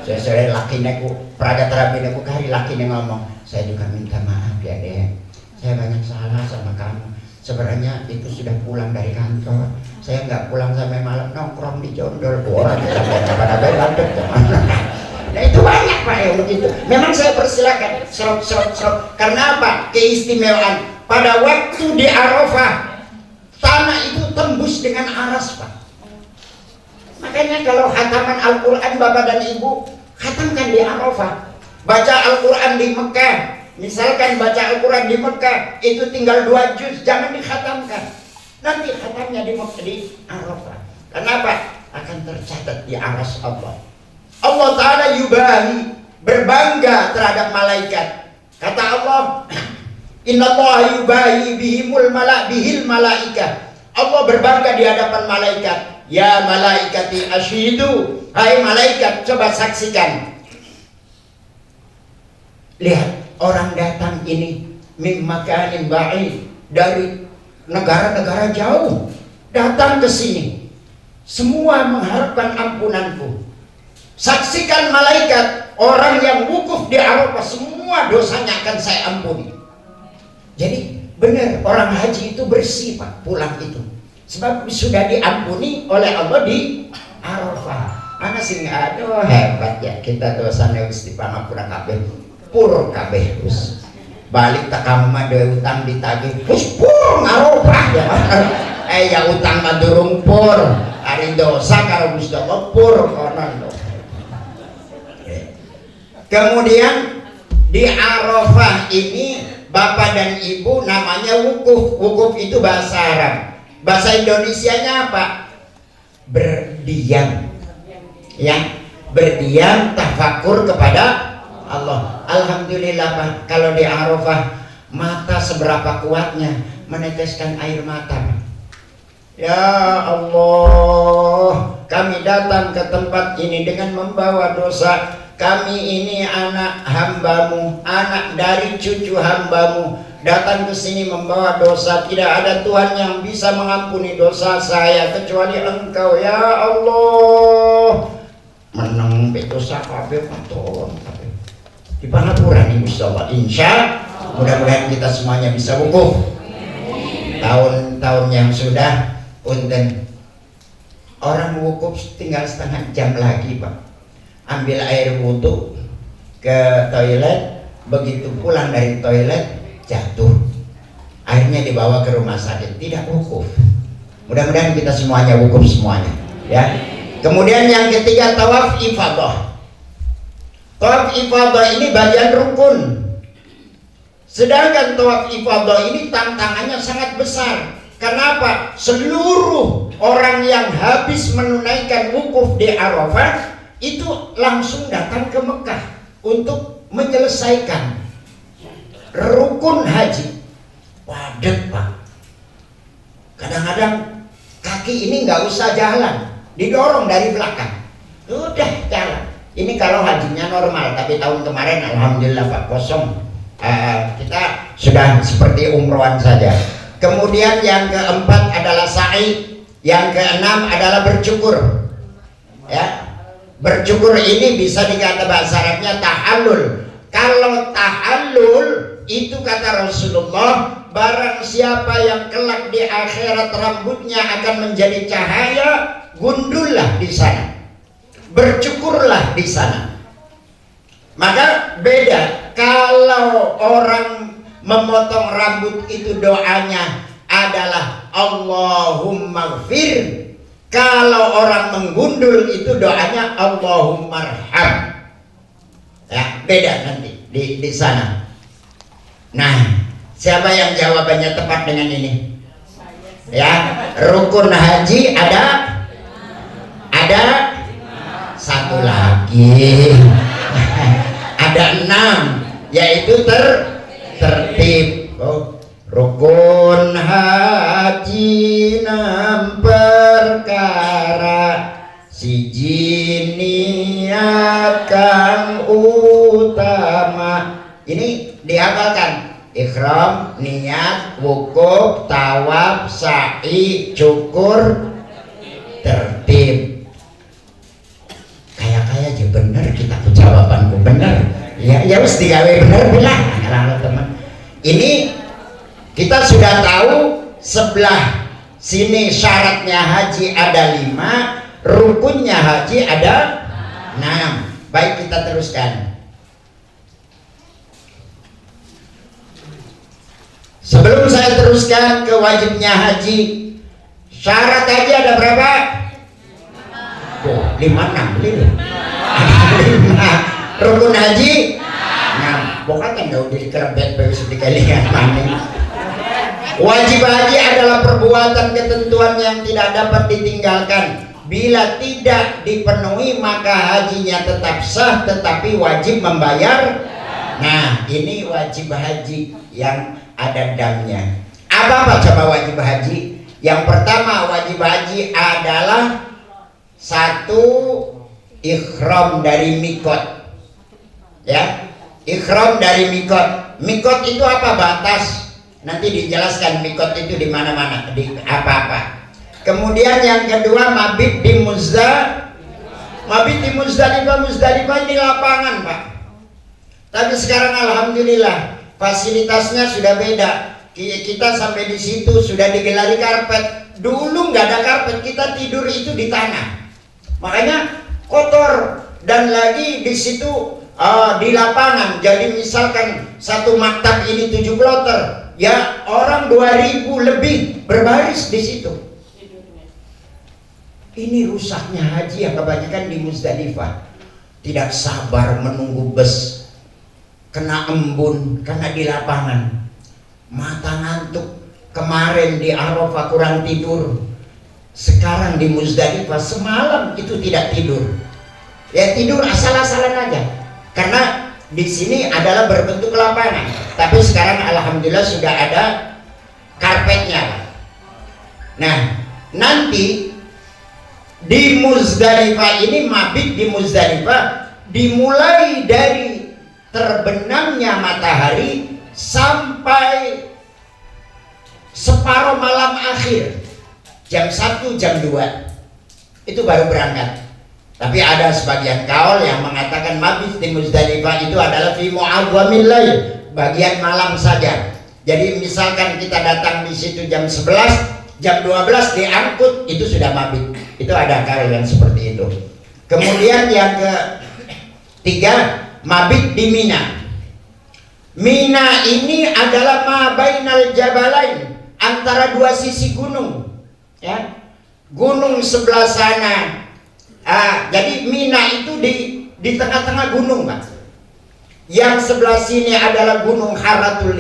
Saya laki neku praga terapi neku kari laki nek ngomong, saya juga minta maaf ya Dek, saya banyak salah sama kamu. Sebenarnya itu sudah pulang dari kantor, saya nggak pulang sampai malam, nongkrong di jondol orang pada landep. Nah itu banyak Pak yang begitu. Memang saya persilakan serok. Karena apa? Keistimewaan pada waktu di Arafah tanah itu tembus dengan aras Pak. Makanya kalau khataman Al-Quran Bapak dan Ibu khatamkan di Arafah. Baca Al-Quran di Mekah, misalkan baca Al-Quran di Mekah itu tinggal 2 juz, jangan dikhatamkan. Nanti khatamnya di Mekah di Arafah. Kenapa? Akan tercatat di aras Allah. Allah Ta'ala yubahi, berbangga terhadap malaikat. Kata Allah, innallaha yubahi bihil malaikah. Allah berbangga di hadapan malaikat. Ya malaikati ashidu, hai malaikat coba saksikan. Lihat orang datang ini min makanin ba'id, dari negara-negara jauh datang ke sini, semua mengharapkan ampunanku. Saksikan malaikat, orang yang wukuf di Arafah semua dosanya akan saya ampuni. Jadi benar orang haji itu bersih Pak pulang itu, sebab sudah diampuni oleh Allah di Arafah. Mana sih aduh hebat ya kita dosanya Gusti pangapura kabeh pur kabeh us balik tak kamu mah dewe utang ditagih us pur Arafah ya. Ya utang mah durung pur ari dosa karo Gusti Allah pur konon. Kemudian di Arafah ini Bapak dan Ibu namanya wukuf. Wukuf itu bahasa Arab. Bahasa Indonesianya apa? Berdiam. Ya, berdiam tafakur kepada Allah. Alhamdulillah Pak, kalau di Arafah mata seberapa kuatnya meneteskan air mata. Ya Allah, kami datang ke tempat ini dengan membawa dosa. Kami ini anak hamba-Mu, anak dari cucu hamba-Mu, datang ke sini membawa dosa. Tidak ada Tuhan yang bisa mengampuni dosa saya kecuali Engkau ya Allah. Menang dosa kabeh paton kabeh. Di Panapura nih insyaallah. Mudah-mudahan kita semuanya bisa wukuf. Tahun-tahun yang sudah punten. Orang wukuf tinggal setengah jam lagi Pak. Ambil air wudhu ke toilet, begitu pulang dari toilet jatuh, akhirnya dibawa ke rumah sakit, tidak wukuf. Mudah-mudahan kita semuanya wukuf semuanya ya. Kemudian yang ketiga, tawaf ifadah. Tawaf ifadah ini bagian rukun, sedangkan tawaf ifadah ini tantangannya sangat besar. Kenapa? Seluruh orang yang habis menunaikan wukuf di Arafah itu langsung datang ke Mekah untuk menyelesaikan rukun haji. Padat Pak. Kadang-kadang kaki ini nggak usah jalan, didorong dari belakang, udah jalan. Ini kalau hajinya normal, tapi tahun kemarin alhamdulillah Pak kosong. Kita sudah seperti umrohan saja. Kemudian yang keempat adalah sa'i, yang keenam adalah bercukur. Ya. Bercukur ini bisa dikata bahasa Arabnya tahallul. Kalau tahallul itu kata Rasulullah, barang siapa yang kelak di akhirat rambutnya akan menjadi cahaya, gundullah di sana, bercukurlah di sana. Maka beda kalau orang memotong rambut itu doanya adalah Allahumma gfir. Kalau orang menggundul itu doanya Allahumarham. Ya, beda nanti di sana. Nah, siapa yang jawabannya tepat dengan ini? Ya, rukun haji ada satu lagi. Ada 6, yaitu tertib. Rukun haji 6 perkara, siji niat kang utama. Ini dihafalkan. Ihram, niat, wukuf, tawaf, sa'i, cukur, tertib. Kayak aja bener kita jawabanku bener. Ya wis digawe bener bilang kalau teman. Ini kita sudah tahu sebelah sini syaratnya haji ada 5, rukunnya haji ada 6. Baik, kita teruskan. Sebelum saya teruskan ke wajibnya haji, syarat haji ada berapa? 5, 6. Rukun haji 6. Pokoknya enggak udah dikerebet sekalian mana. Wajib haji adalah perbuatan ketentuan yang tidak dapat ditinggalkan. Bila tidak dipenuhi maka hajinya tetap sah, tetapi wajib membayar. Nah, ini wajib haji yang ada damnya. Apa coba wajib haji? Yang pertama, wajib haji adalah 1, ihram dari mikot. Ya, ihram dari mikot. Mikot itu apa? Batas. Nanti dijelaskan mikot itu di mana-mana, di apa-apa. Kemudian yang kedua, mabit di Muzdalifah. Mabit di Muzdalifah di lapangan Pak. Tapi sekarang alhamdulillah fasilitasnya sudah beda. Kita sampai di situ sudah digelari karpet. Dulu nggak ada karpet, kita tidur itu di tanah. Makanya kotor. Dan lagi di situ di lapangan. Jadi misalkan satu maktab ini 7 kloter. Ya, orang 2000 lebih berbaris di situ. Ini rusaknya haji yang kebanyakan di Muzdalifah. Tidak sabar menunggu bus, kena embun karena di lapangan, mata ngantuk. kemarin di Arafah kurang tidur, sekarang di Muzdalifah semalam itu tidak tidur. Ya tidur asal-asalan aja. Karena di sini adalah berbentuk lapangan. Tapi sekarang alhamdulillah sudah ada karpetnya. Nah, nanti di Muzdalifah ini, mabit di Muzdalifah dimulai dari terbenamnya matahari sampai separuh malam akhir, jam 1, jam 2 itu baru berangkat. Tapi ada sebagian kaul yang mengatakan mabit di Muzdalifah itu adalah fi mu'awwamil lail, bagian malam saja. Jadi misalkan kita datang di situ jam 11, jam 12 diangkut, itu sudah mabit. Itu ada kaul yang seperti itu. Kemudian yang ketiga, mabit di Mina. Mina ini adalah ma bainal jabalain, antara dua sisi gunung, ya. Gunung sebelah sana. Jadi Mina itu di tengah-tengah gunung, Pak. Yang sebelah sini adalah gunung Haratul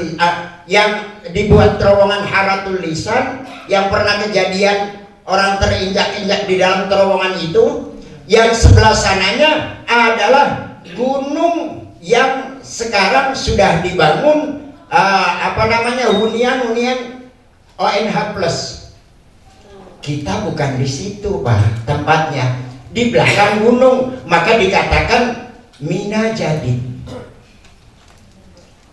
yang dibuat terowongan Haratul Lisan, yang pernah kejadian orang terinjak-injak di dalam terowongan itu. Yang sebelah sananya adalah gunung yang sekarang sudah dibangun hunian ONH Plus. Kita bukan di situ, Pak, tempatnya di belakang gunung, maka dikatakan Mina Jadid.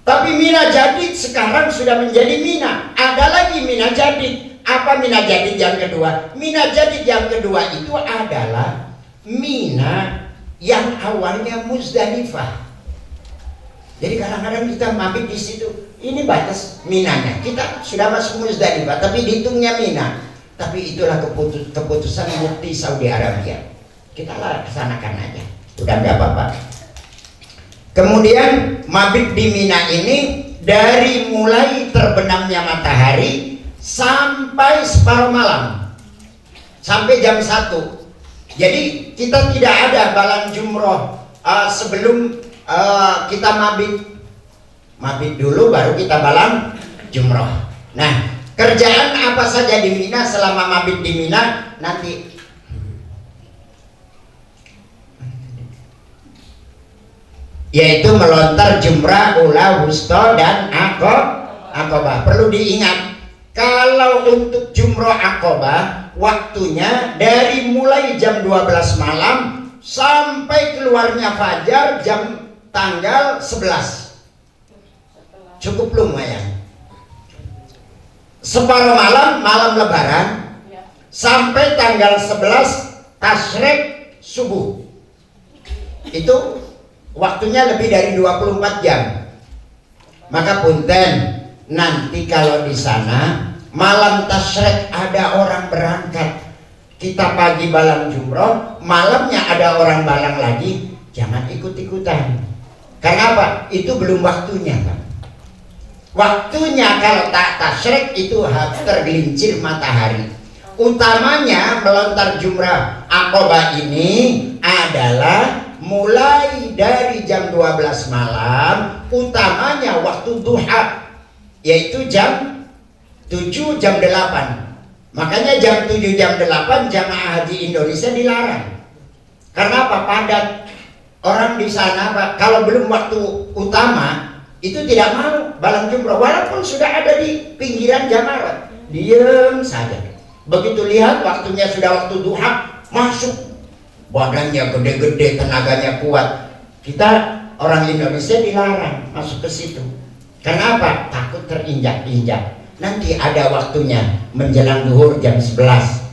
Tapi Mina Jadid sekarang sudah menjadi Mina. Ada lagi Mina Jadid. Apa Mina Jadid yang kedua? Mina Jadid yang kedua itu adalah Mina yang awalnya Muzdalifah. Jadi kadang-kadang kita mabit di situ. Ini batas Minanya. Kita sudah masuk Muzdalifah, tapi dihitungnya Mina. Tapi itulah keputusan Mufti Saudi Arabia. Kita laksanakan aja, udah nggak apa-apa. Kemudian mabit di Mina ini dari mulai terbenamnya matahari sampai separuh malam, sampai jam 1. Jadi kita tidak ada balang jumroh sebelum kita mabit dulu baru kita balang jumroh. Nah, kerjaan apa saja di Mina selama mabit di Mina nanti yaitu melontar jumrah, ula, wusta, dan akobah. Perlu diingat, kalau untuk jumrah akobah waktunya dari mulai jam 12 malam sampai keluarnya fajar jam tanggal 11. Cukup lumayan. Separuh malam lebaran sampai tanggal 11 tasyrik subuh. Itu waktunya lebih dari 24 jam. Maka punten, nanti kalau di sana malam tasyrik ada orang berangkat, kita pagi balang jumroh, malamnya ada orang balang lagi, jangan ikut-ikutan. Karena apa? Itu belum waktunya, Pak. Waktunya kalau tak tasyrik itu tergelincir matahari. Utamanya melontar jumrah akobah ini adalah mulai dari jam 12 malam, utamanya waktu duha, yaitu jam 7, jam 8. Makanya jam 7, jam 8 jamaah haji Indonesia dilarang. Karena apa? Padat. Orang di sana, Pak, kalau belum waktu utama itu tidak mau balang jumroh, walaupun sudah ada di pinggiran jamarat, diam saja. Begitu lihat waktunya sudah waktu duha, masuk. Badannya gede-gede, tenaganya kuat. Kita orang Indonesia dilarang masuk ke situ. Karena apa? Takut terinjak-injak. Nanti ada waktunya menjelang zuhur jam 11.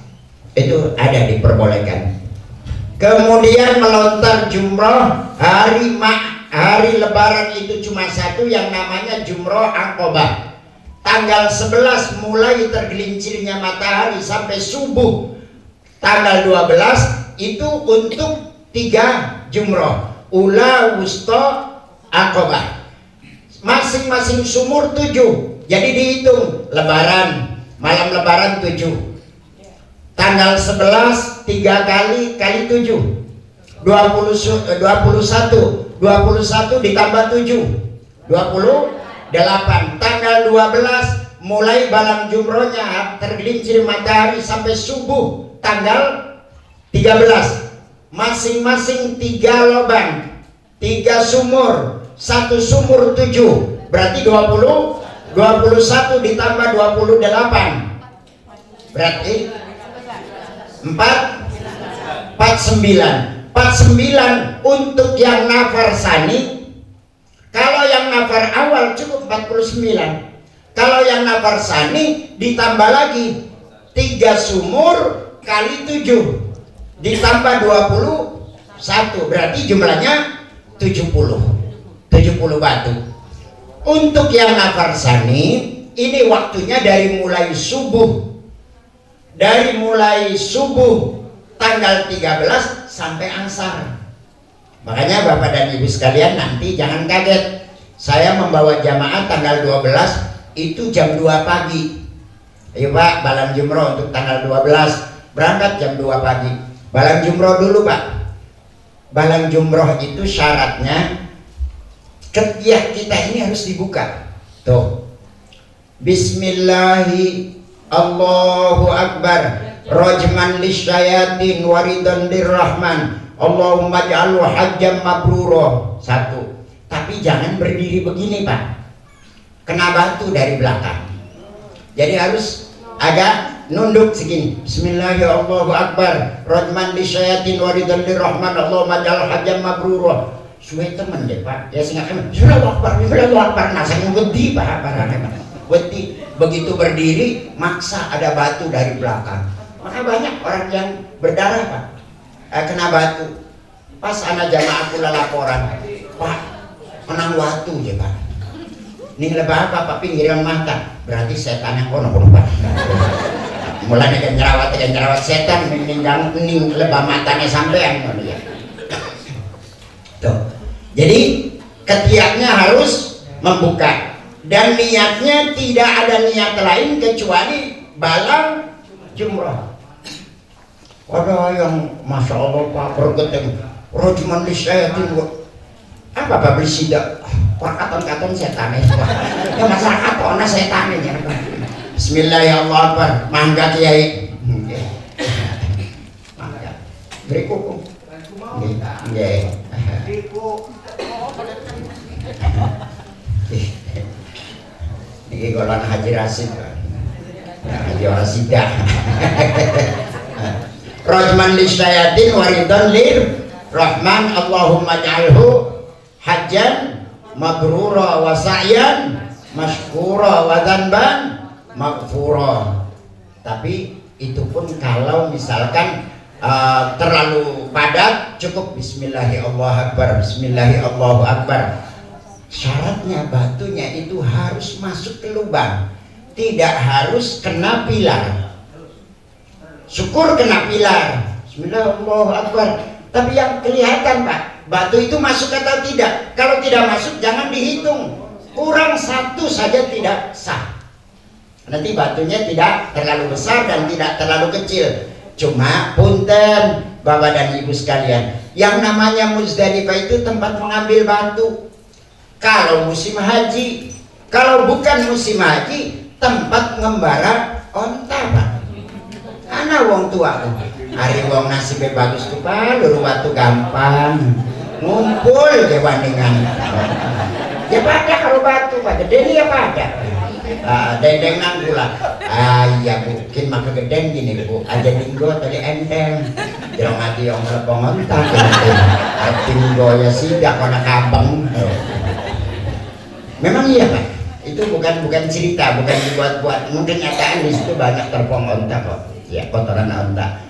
Itu ada diperbolehkan. Kemudian melontar jumroh hari lebaran itu cuma satu yang namanya jumroh akobah. Tanggal 11 mulai tergelincirnya matahari sampai subuh. Tanggal 12 itu untuk 3 jumroh, ula, wusta, akobah. Masing-masing sumur 7. Jadi dihitung lebaran, malam lebaran 7. Tanggal 11 3 kali 7. 21 ditambah 7, 28. Tanggal 12 mulai balang jumrohnya tergelincir matahari sampai subuh tanggal 13, masing-masing 3 lubang, 3 sumur, 1 sumur 7, berarti 20, 21 ditambah 28 berarti 49 untuk yang nafar sani. Kalau yang nafar awal cukup 49. Kalau yang nafar sani ditambah lagi 3 sumur kali 7 ditambah 21 berarti jumlahnya 70 batu. Untuk yang nafar sani ini waktunya dari mulai subuh tanggal 13 sampai asar. Makanya Bapak dan Ibu sekalian nanti jangan kaget, saya membawa jamaah tanggal 12 itu jam 2 pagi. Ayo Pak, balang jumroh untuk tanggal 12 berangkat jam 2 pagi. Balang jumroh dulu Pak. Balang jumroh itu syaratnya ketiak kita ini harus dibuka. Tuh. Bismillahi Allahu Akbar. Rajman lisyayatin waridon lirrahman. Allahumma ja'alhu hajjam mabruro. 1. Tapi jangan berdiri begini Pak, kena batu dari belakang. Jadi harus agak nunduk segini. Bismillahirrahmanirrahim. Allahu Akbar. Rajman lisyayatin waridon lirrahman. Allahumma ja'alhu hajjam mabruro. Suwe temen deh Pak. Ya sehingga kan Allahu Akbar. Nah saya wedi Pak. Wedi. Begitu berdiri maksa ada batu dari belakang. Maka banyak orang yang berdarah Pak, kena batu. Pas anak jamaah pula laporan, Pak menang batu ya Pak. Ini lebah apa Pak pinggiran mata. Berarti setan yang kono Pak. Mulai dengan nyerawat setan ning lebah matanya sampean ya. Tuh. Jadi ketiaknya harus membuka dan niatnya tidak ada niat lain kecuali balang jumrah. Ada yang masya Allah Pak bergeting rojman lisyayatin apa Pak beli sidak katon-katon setan ya masyarakat ona setan ya Bismillahirrahmanirrahim. Mangga Kiai mangga beri kuku nggih ini golongan Haji Rasid Haji Rasidah. Rajman lisyayatin waridon lir rahman. Allahumma ja'alhu hajjan mabrura wa sa'yan mashkura wa dhanban maghfura. Tapi itu pun kalau misalkan terlalu padat cukup Bismillahirrahmanirrahim. Syaratnya batunya itu harus masuk ke lubang, tidak harus kena pilar. Syukur kena pilar, Bismillahirrahmanirrahim. Tapi yang kelihatan Pak, batu itu masuk atau tidak. Kalau tidak masuk jangan dihitung, kurang 1 saja tidak sah. Nanti batunya tidak terlalu besar dan tidak terlalu kecil. Cuma punten Bapak dan Ibu sekalian, yang namanya Muzdalifah itu tempat mengambil batu. Kalau musim haji, kalau bukan musim haji, tempat ngembara onta Pak. Ana wong tua hari wong nasibnya bagus tuh Pak, luru waktu gampang ngumpul dewandingan ya pada kalau batu Pak gede nih ya pada dendeng nang pula iya mungkin maka gedeng gini Bu aja dinggo tadi enteng jerong hati yang melepong ontak dinggo ya sidak kona kabeng memang iya Pak, itu bukan cerita, bukan dibuat-buat, mungkin nyataan di situ banyak terpong ontak kok. Ya kotoran onta.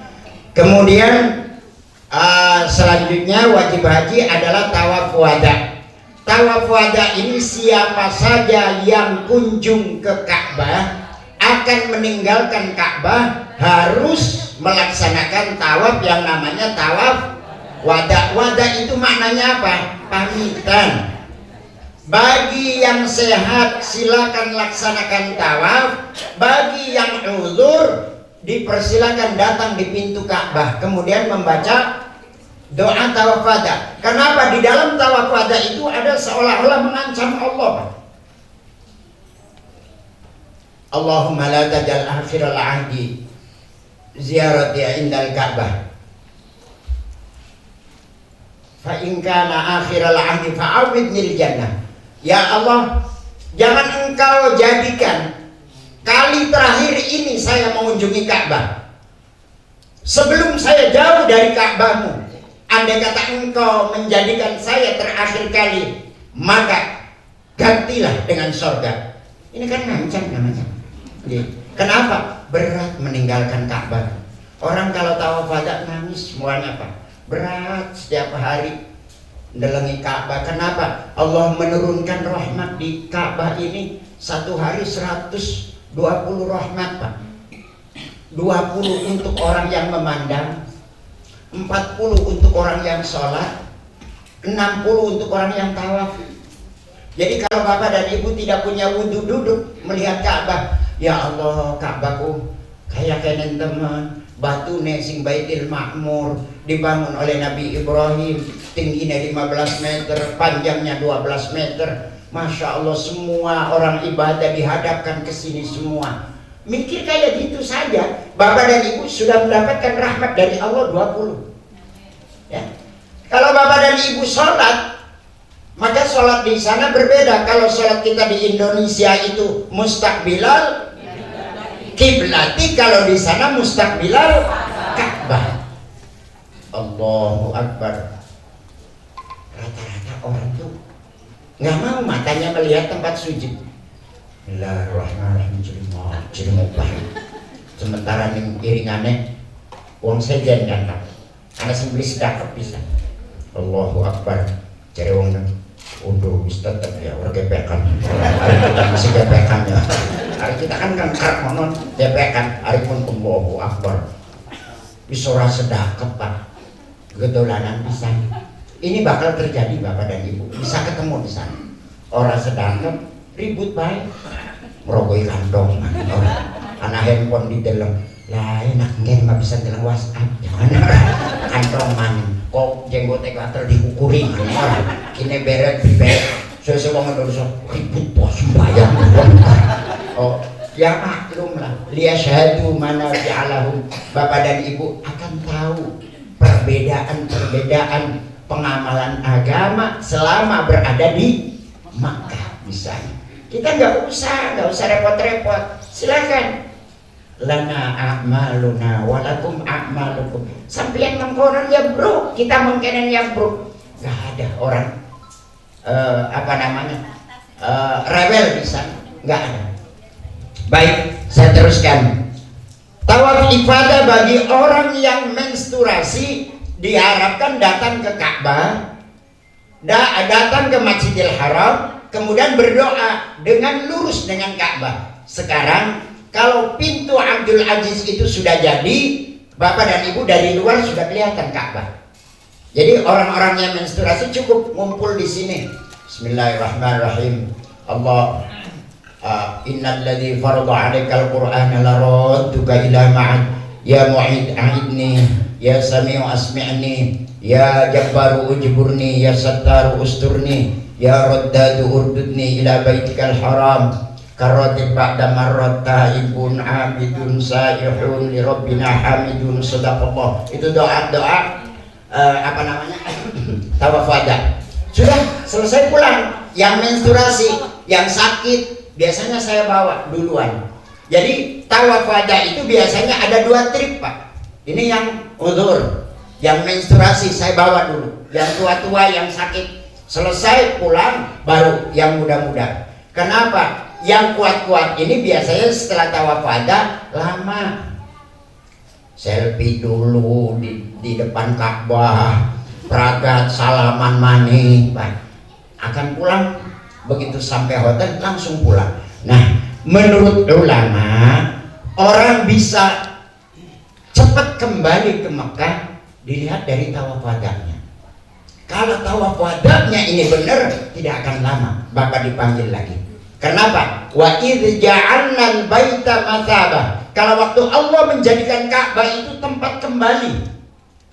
Kemudian selanjutnya wajib haji adalah tawaf wada. Tawaf wada ini siapa saja yang kunjung ke Ka'bah akan meninggalkan Ka'bah harus melaksanakan tawaf yang namanya tawaf wada. Wada itu maknanya apa? Pamitan. Bagi yang sehat silakan laksanakan tawaf, bagi yang uzur dipersilakan datang di pintu Ka'bah kemudian membaca doa tawaf wada. Kenapa? Di dalam tawaf wada itu ada seolah-olah mengancam Allah. Allahumma la tajal akhiral ahdi ziyarati indal Ka'bah. Fa in kana akhiral ahdi fa'awidnil jannah. Ya Allah, jangan engkau jadikan kali terakhir ini saya mengunjungi Ka'bah. Sebelum saya jauh dari Ka'bahmu, andai kata engkau menjadikan saya terakhir kali, maka gantilah dengan surga. Ini kan ngancam namanya. Kenapa? Berat meninggalkan Ka'bah. Orang kalau tawaf wada nangis semuanya Pak. Berat setiap hari mendalangi Ka'bah. Kenapa? Allah menurunkan rahmat di Ka'bah ini satu hari 120 rahmat Pak. 20 untuk orang yang memandang, 40 untuk orang yang sholat, 60 untuk orang yang tawaf. Jadi kalau Bapak dan Ibu tidak punya wudhu duduk melihat Ka'bah, ya Allah Ka'bahku kayak kenen teman batu sing Baitul Ma'mur dibangun oleh Nabi Ibrahim, tingginya 15 meter, panjangnya 12 meter. Masya Allah, semua orang ibadah dihadapkan ke sini semua. Mikir kayak gitu saja, Bapak dan Ibu sudah mendapatkan rahmat dari Allah 20. Ya. Kalau Bapak dan Ibu sholat, maka sholat di sana berbeda. Kalau sholat kita di Indonesia itu mustaqbilal kiblati, kalau di sana mustaqbilal Ka'bah. Allahu Akbar. Rata-rata orang tuh nggak mau matanya melihat tempat sujud. Bismillahirrahmanirrahim. Sementara ning iringane wong sejen kan ana sing beli sedekah bisa. Allahu Akbar. Cari wong nang udah wis tetep ya ora kepekan. Hari kita masih kepekan ya. Hari kita kan karep monon kepekan. Hari pun Allahu Akbar. Wis ora sedekah Pak. Gedolanan pisan. Ini bakal terjadi Bapak dan Ibu. Bisa ketemu di sana. Ora sedekah ribut baik. Merogoi kantong anak handphone di dalam lah enak nggak bisa dalam WhatsApp jangan kantong man kok jenggotnya kater dikukurin kini beret sesuai ngomong ribut bos sembahyang oh ya maklum lah liyashhadu mana fi'alahum. Bapak dan Ibu akan tahu perbedaan pengamalan agama selama berada di Makkah misalnya. Kita nggak usah repot-repot. Silakan. Lana a'maluna walakum a'malukum. Sampai yang mengkonon ya bro, kita mungkinin ya bro. Nggak ada orang rebel di sana. Nggak ada. Baik, saya teruskan. Tawaf ibadah bagi orang yang menstruasi diharapkan datang ke Ka'bah, datang ke Masjidil Haram, kemudian berdoa dengan lurus dengan Ka'bah. Sekarang kalau pintu Abdul Aziz itu sudah jadi, Bapak dan Ibu dari luar sudah kelihatan Ka'bah. Jadi orang-orang yang menstruasi cukup ngumpul di sini. Bismillahirrahmanirrahim. Allah innal ladzi farada 'alaikal qur'ana laradduka ila ma'ad ya mu'id a'idni ya sami'u asmi'ni ya jabbaru ujburni ya sattaru usturni ya raddadu urdudni ila baitikal haram karratib ba'da marrat taibun abidun saihun li rabbina hamidun. Sadaqallah. Itu doa-doa tawaf wada. Sudah selesai pulang. Yang menstruasi, yang sakit biasanya saya bawa duluan. Jadi tawaf wada itu biasanya ada 2 trip Pak. Ini yang uzur, yang menstruasi saya bawa dulu. Yang tua-tua yang sakit selesai pulang baru yang muda-muda. Kenapa? Yang kuat-kuat ini biasanya setelah tawaf wada lama. Selfie dulu di depan Ka'bah, peragat salaman maning, Pak. Akan pulang begitu sampai hotel langsung pulang. Nah, menurut ulama orang bisa cepat kembali ke Mekah dilihat dari tawaf wadanya. Kalau tawaf wadanya ini benar, tidak akan lama Bapak dipanggil lagi. Kenapa? Wa idz ja'alnal baita matsabah. Kalau waktu Allah menjadikan Ka'bah itu tempat kembali.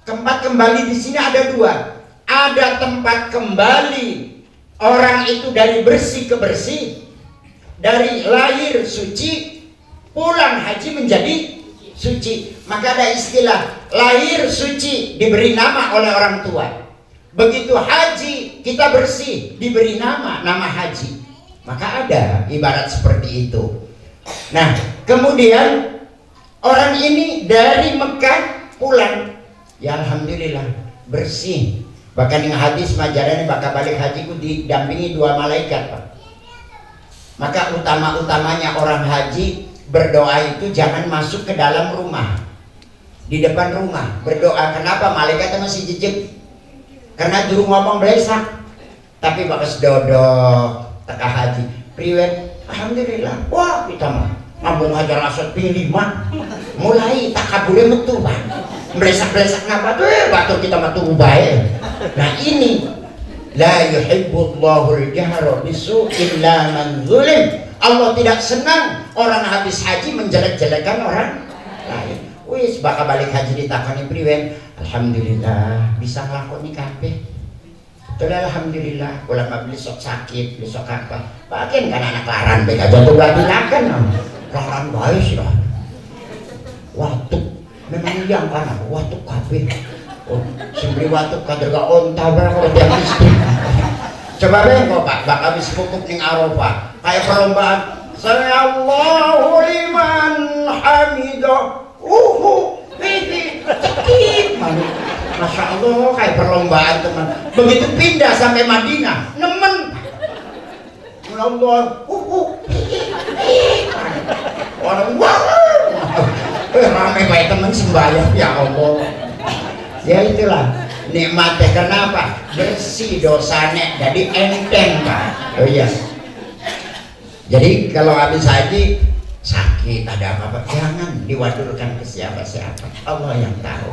Tempat kembali di sini ada 2. Ada tempat kembali orang itu dari bersih ke bersih, dari lahir suci, pulang haji menjadi suci. Maka ada istilah lahir suci diberi nama oleh orang tua. Begitu haji kita bersih diberi nama haji. Maka ada ibarat seperti itu. Nah, kemudian orang ini dari Mekah pulang, ya alhamdulillah bersih. Bahkan yang hadis majarane bakal balik hajiku didampingi 2 malaikat, Pak. Maka utama-utamanya orang haji berdoa itu jangan masuk ke dalam rumah, di depan rumah berdoa. Kenapa? Malaikatnya masih jejak, karena juru ngomong belesak. Tapi bakas dodok teka haji priwet, alhamdulillah. Wah, kita mah ngambung hajar asot pilih mah mulai tak kabule metu, Pak. Belesak-belesak ngapa tuh batur kita mah tuh bae. Nah ini la yuhibbullahu al-jahra bisu illa man zulim. Allah tidak senang orang habis haji menjelek-jelekan orang lain. Wis bakal balik haji ditakoni priwen, alhamdulillah bisa nglakoni kabeh. Betul, alhamdulillah. Ulama besok sakit, besok apa? Bagian kan anak laran beda jatuh bilakan. Laran bae sih. Waktu memang yang kan waktu kabeh. Oh, sembri waktu kader gak onta kalau dia miskin. Coba bengkok Pak, bakal habis pupuk ning Arafah. Kayak perlombaan. Allahu liman hamidah. Cekit. Masya Allah, kayak perlombaan teman. Begitu pindah sampai Madinah, nemen. Allah, orang ramai baik teman sembahyang, ya Allah. Ya itulah nikmatnya. Kenapa? Bersih dosanya, jadi enteng, Pak. Oh iya. Jadi kalau habis haji sakit ada apa-apa jangan diwadurkan ke siapa-siapa, Allah yang tahu.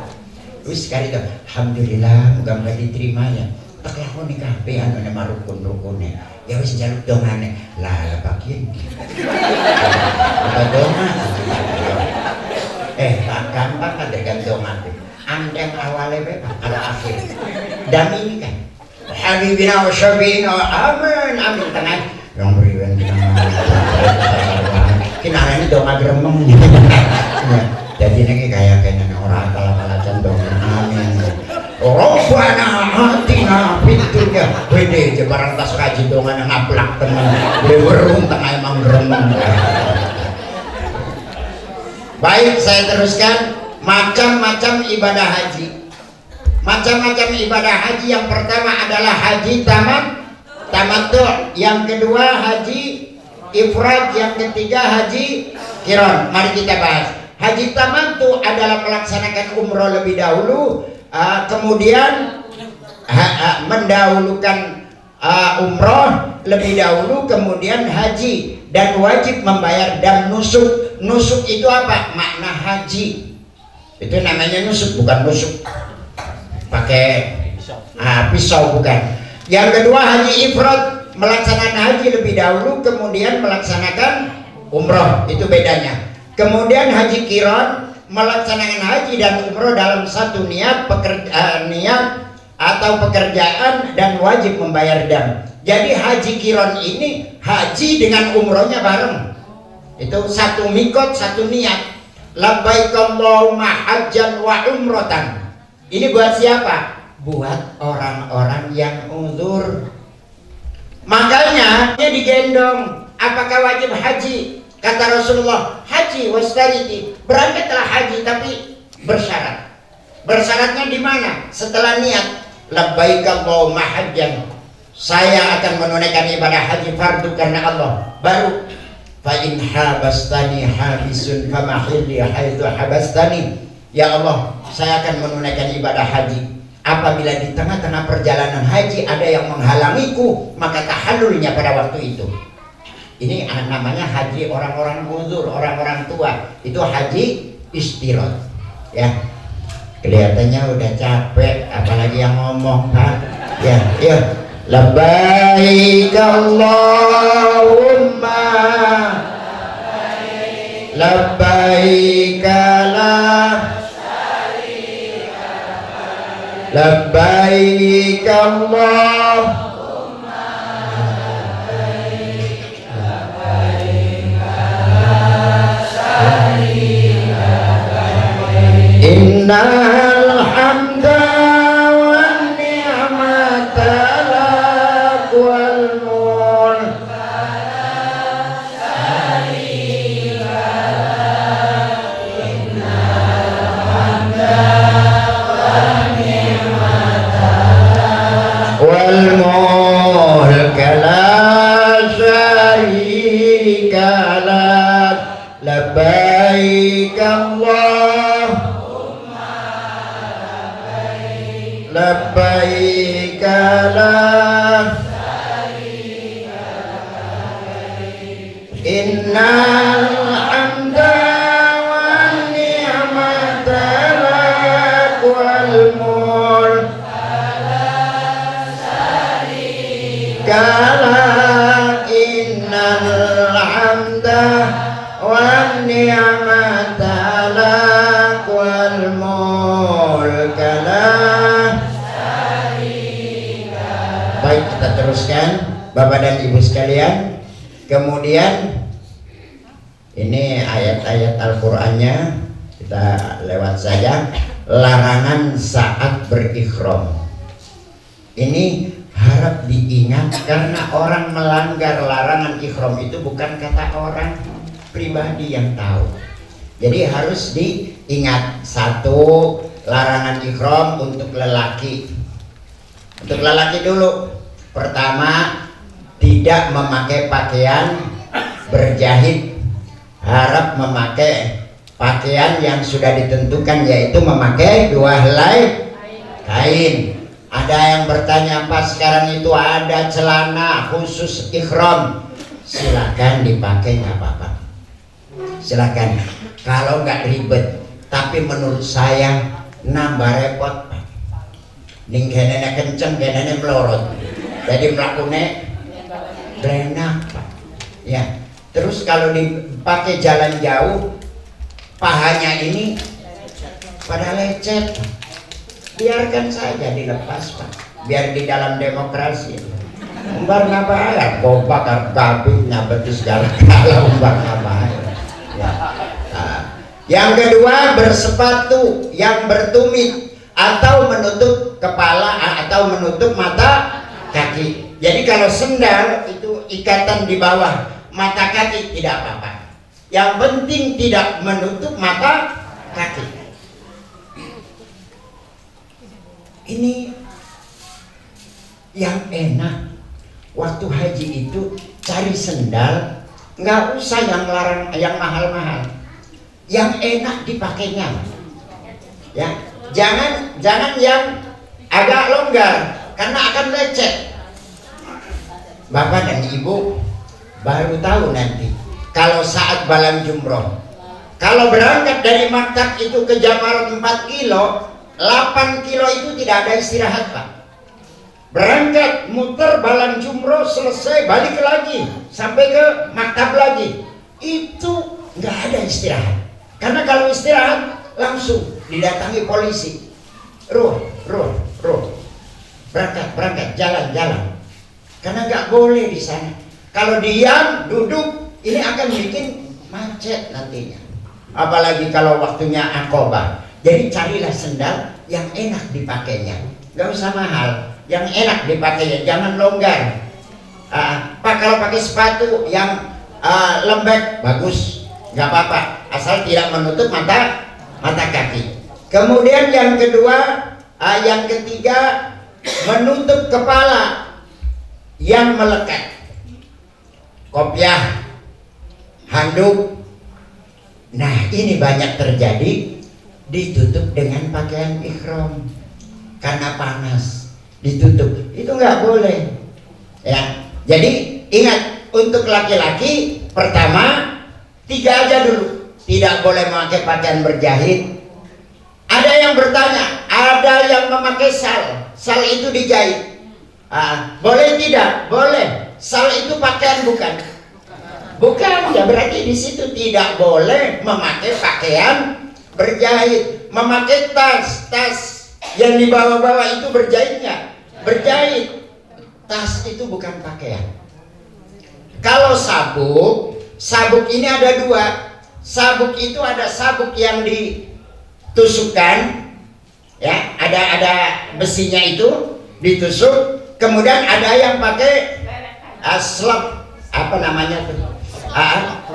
Wis sekali itu alhamdulillah mudah-mudahan diterima ya. Tak lakoni kabeh anu nama rukun-rukune. Ya wis njaluk dongane. Lah bagian. Apa dongan? Tak gampang kan dongan. Andeng awalnya bebas, ada akhir. Dan ini kan habibina wa syafiina amin amin tenang yang beriwan kita ini doa gremeng. Jadi ini kayak orang kala-kala condong amin. Rabbana atina fid dunya wede jebaran tas kaji dongan ngaplak tenan berung tengah emang gremeng. Baik, saya teruskan. Macam-macam ibadah haji. Macam-macam ibadah haji. Yang pertama adalah haji tamattu'. Yang kedua haji ifrad. Yang ketiga haji qiran. Mari kita bahas. Haji tamattu adalah melaksanakan umroh lebih dahulu, kemudian mendahulukan umroh lebih dahulu, kemudian haji, dan wajib membayar dam nusuk. Nusuk itu apa? Makna haji. Itu namanya nusuk, bukan nusuk pakai pisau, bukan. Yang kedua haji ifrad, melaksanakan haji lebih dahulu kemudian melaksanakan umroh, itu bedanya. Kemudian haji qiran, melaksanakan haji dan umroh dalam satu niat atau pekerjaan dan wajib membayar dam. Jadi haji qiran ini haji dengan umrohnya bareng. Itu satu mikot, satu niat. Labbaik Allahumma hajjan wa umratan. Ini buat siapa? Buat orang-orang yang uzur. Makanya dia digendong. Apakah wajib haji? Kata Rasulullah, haji wastariti. Berangkatlah haji tapi bersyarat. Bersyaratnya di mana? Setelah niat, labbaik Allahumma hajjan, saya akan menunaikan ibadah haji fardu karena Allah. Baru fa in habastani habisun famahilli haitsu habastani. Ya Allah, saya akan menunaikan ibadah haji. Apabila di tengah-tengah perjalanan haji ada yang menghalangiku, maka tahallulnya pada waktu itu. Ini namanya haji orang-orang uzur, orang-orang tua. Itu haji istirot. Ya, kelihatannya udah capek, apalagi yang ngomong, Pak. Ya, yuk. Labbaik Allahumma labbaik la labbaik Allahumma labbaik labbaik la innal hamda wan ni'mata lak wal mulk kala innal hamda wan ni'mata lak wal mulk la. Baik, kita teruskan Bapak dan Ibu sekalian. Kemudian ini ayat-ayat Al-Qur'annya kita lewat saja. Larangan saat berikhram. Ini harap diingat karena orang melanggar larangan ikhram itu bukan kata orang pribadi yang tahu. Jadi harus diingat. Satu, larangan ikhram untuk lelaki. Untuk lelaki dulu. Pertama, tidak memakai pakaian berjahit. Harap memakai pakaian yang sudah ditentukan, yaitu memakai 2 helai kain. Ada yang bertanya, apa sekarang itu ada celana khusus ikhram? Silakan dipakai, nggak apa-apa. Silakan, kalau nggak ribet. Tapi menurut saya nambah repot, Pak. Ning kenene kenceng, kenene melorot. Jadi melakukannya enak, Pak. Ya. Terus kalau dipakai jalan jauh, pahanya ini pada lecet. Biarkan saja dilepas, Pak. Biar di dalam demokrasi. Umbar ngabaya, bobak kabin nyabeti segala kala umbar ngabaya. Ya. Nah. Yang kedua, bersepatu yang bertumit atau menutup kepala atau menutup mata kaki. Jadi kalau sendal itu ikatan di bawah mata kaki tidak apa-apa. Yang penting tidak menutup mata kaki. Ini yang enak. Waktu haji itu cari sendal, nggak usah yang larang, yang mahal-mahal. Yang enak dipakainya. Ya, jangan yang agak longgar karena akan lecet. Bapak dan Ibu baru tahu nanti kalau saat balang jumroh, kalau berangkat dari Maktab itu ke Jamarat 4 kilo, 8 kilo itu tidak ada istirahat, Pak. Berangkat muter balang jumroh, selesai balik lagi sampai ke Maktab lagi, itu nggak ada istirahat. Karena kalau istirahat langsung didatangi polisi. Ruh, berangkat, jalan. Karena nggak boleh di sana. Kalau diam, duduk, ini akan bikin macet nantinya. Apalagi kalau waktunya Aqobah. Jadi carilah sendal yang enak dipakainya. Nggak usah mahal, yang enak dipakainya, jangan longgar. Pak, kalau pakai sepatu yang lembek, bagus, nggak apa-apa, asal tidak menutup mata kaki. Kemudian yang kedua, yang ketiga, menutup kepala yang melekat. Kopiah, handuk. Nah, ini banyak terjadi, ditutup dengan pakaian ihram karena panas, ditutup. Itu nggak boleh. Ya. Jadi ingat, untuk laki-laki pertama 3 aja dulu. Tidak boleh memakai pakaian berjahit. Ada yang bertanya, ada yang memakai sal. Sal itu dijahit. Boleh tidak? Boleh. Sal itu pakaian bukan? Bukan, ya berarti di situ tidak boleh memakai pakaian berjahit. Memakai tas yang dibawa-bawa itu berjahit nggak? Berjahit. Tas itu bukan pakaian. Kalau sabuk ini ada 2. Sabuk itu ada sabuk yang ditusukkan, ya, ada besinya itu ditusuk. Kemudian ada yang pakai slot, apa namanya tuh,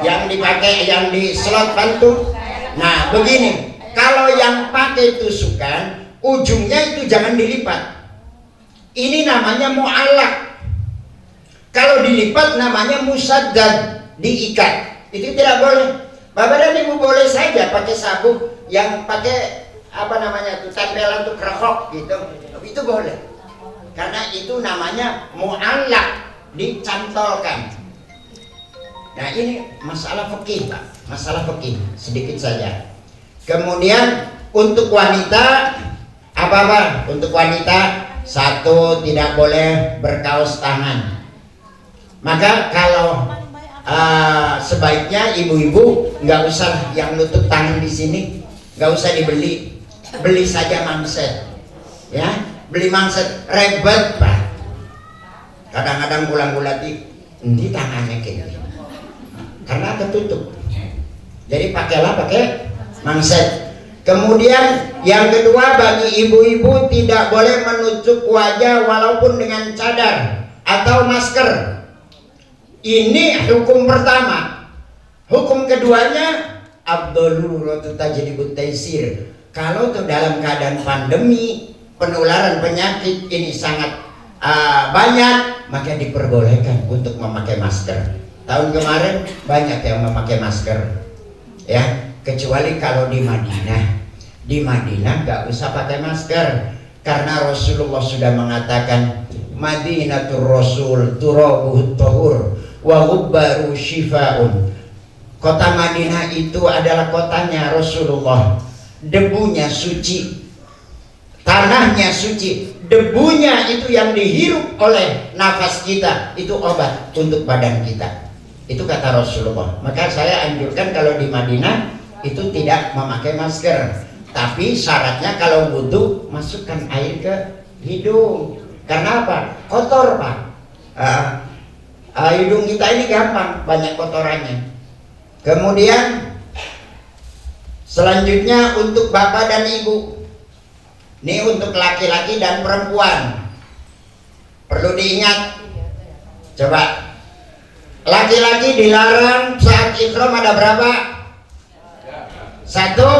yang dipakai, yang di slot pantu. Nah begini, kalau yang pakai tusukan, ujungnya itu jangan dilipat. Ini namanya mu'allaq. Kalau dilipat namanya musaddad, diikat. Itu tidak boleh. Bapak dan Ibu boleh saja pakai sabuk yang pakai apa namanya tuh tempelan tuh kerekok gitu, itu boleh. Karena itu namanya mu'allaq, dicantolkan. Nah ini masalah fikih Pak, masalah fikih sedikit saja. Kemudian untuk wanita apa? Untuk wanita satu, tidak boleh berkaos tangan. Maka kalau sebaiknya ibu-ibu nggak usah yang nutup tangan di sini, nggak usah dibeli, beli saja mangset, ya, beli mangset rebet Pak. Kadang-kadang bulan-bulati ini tangannya gini, karena tertutup. Jadi pakailah pakai mangset. Kemudian yang kedua, bagi ibu-ibu tidak boleh menutup wajah walaupun dengan cadar atau masker. Ini hukum pertama. Hukum keduanya ad-daruratu tajlibut taysir. Kalau tuh dalam keadaan pandemi, penularan penyakit ini sangat banyak, maka diperbolehkan untuk memakai masker. Tahun kemarin banyak yang memakai masker, ya, kecuali kalau di Madinah. Di Madinah nggak usah pakai masker karena Rasulullah sudah mengatakan Madinatur Rasul turabuhut tahur wa ghubbaru shifaun. Kota Madinah itu adalah kotanya Rasulullah, debunya suci, tanahnya suci, debunya itu yang dihirup oleh nafas kita, itu obat untuk badan kita. Itu kata Rasulullah. Maka saya anjurkan kalau di Madinah itu tidak memakai masker. Tapi syaratnya kalau butuh masukkan air ke hidung. Karena apa? Kotor Pak. Hidung kita ini gampang banyak kotorannya. Kemudian selanjutnya untuk bapak dan ibu. Ini untuk laki-laki dan perempuan. Perlu diingat. Coba. Laki-laki dilarang saat ihram ada berapa? Satu,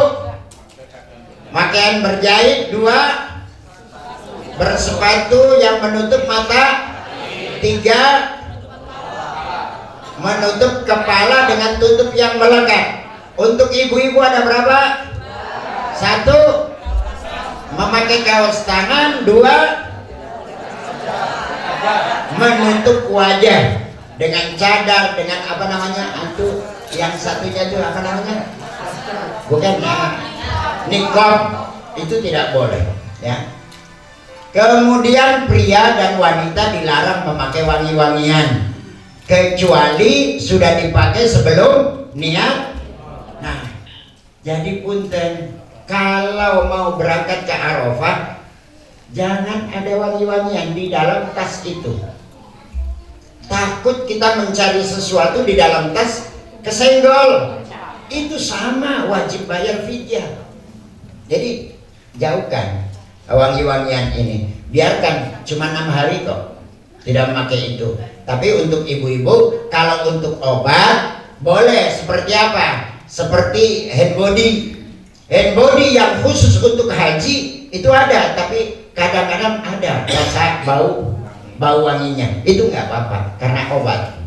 pakaian berjahit. Dua, bersepatu yang menutup mata. Tiga, menutup kepala dengan tutup yang melekat. Untuk ibu-ibu ada berapa? Satu, memakai kaos tangan. Dua, menutup wajah dengan cadar, dengan apa namanya itu, yang satunya itu apa namanya? Bukan niqab, itu tidak boleh, ya. Kemudian pria dan wanita dilarang memakai wangi-wangian kecuali sudah dipakai sebelum niat. Nah, jadi punten kalau mau berangkat ke Arafah jangan ada wangi-wangian di dalam tas itu. Takut kita mencari sesuatu di dalam tas kesenggol. Itu sama, wajib bayar fidyah. Jadi jauhkan wangi-wangian ini. Biarkan cuma 6 hari kok, tidak memakai itu. Tapi untuk ibu-ibu, kalau untuk obat boleh. Seperti apa? Seperti hand body. Hand body yang khusus untuk haji itu ada, tapi kadang-kadang ada rasa bau wanginya. Itu nggak apa-apa karena obat,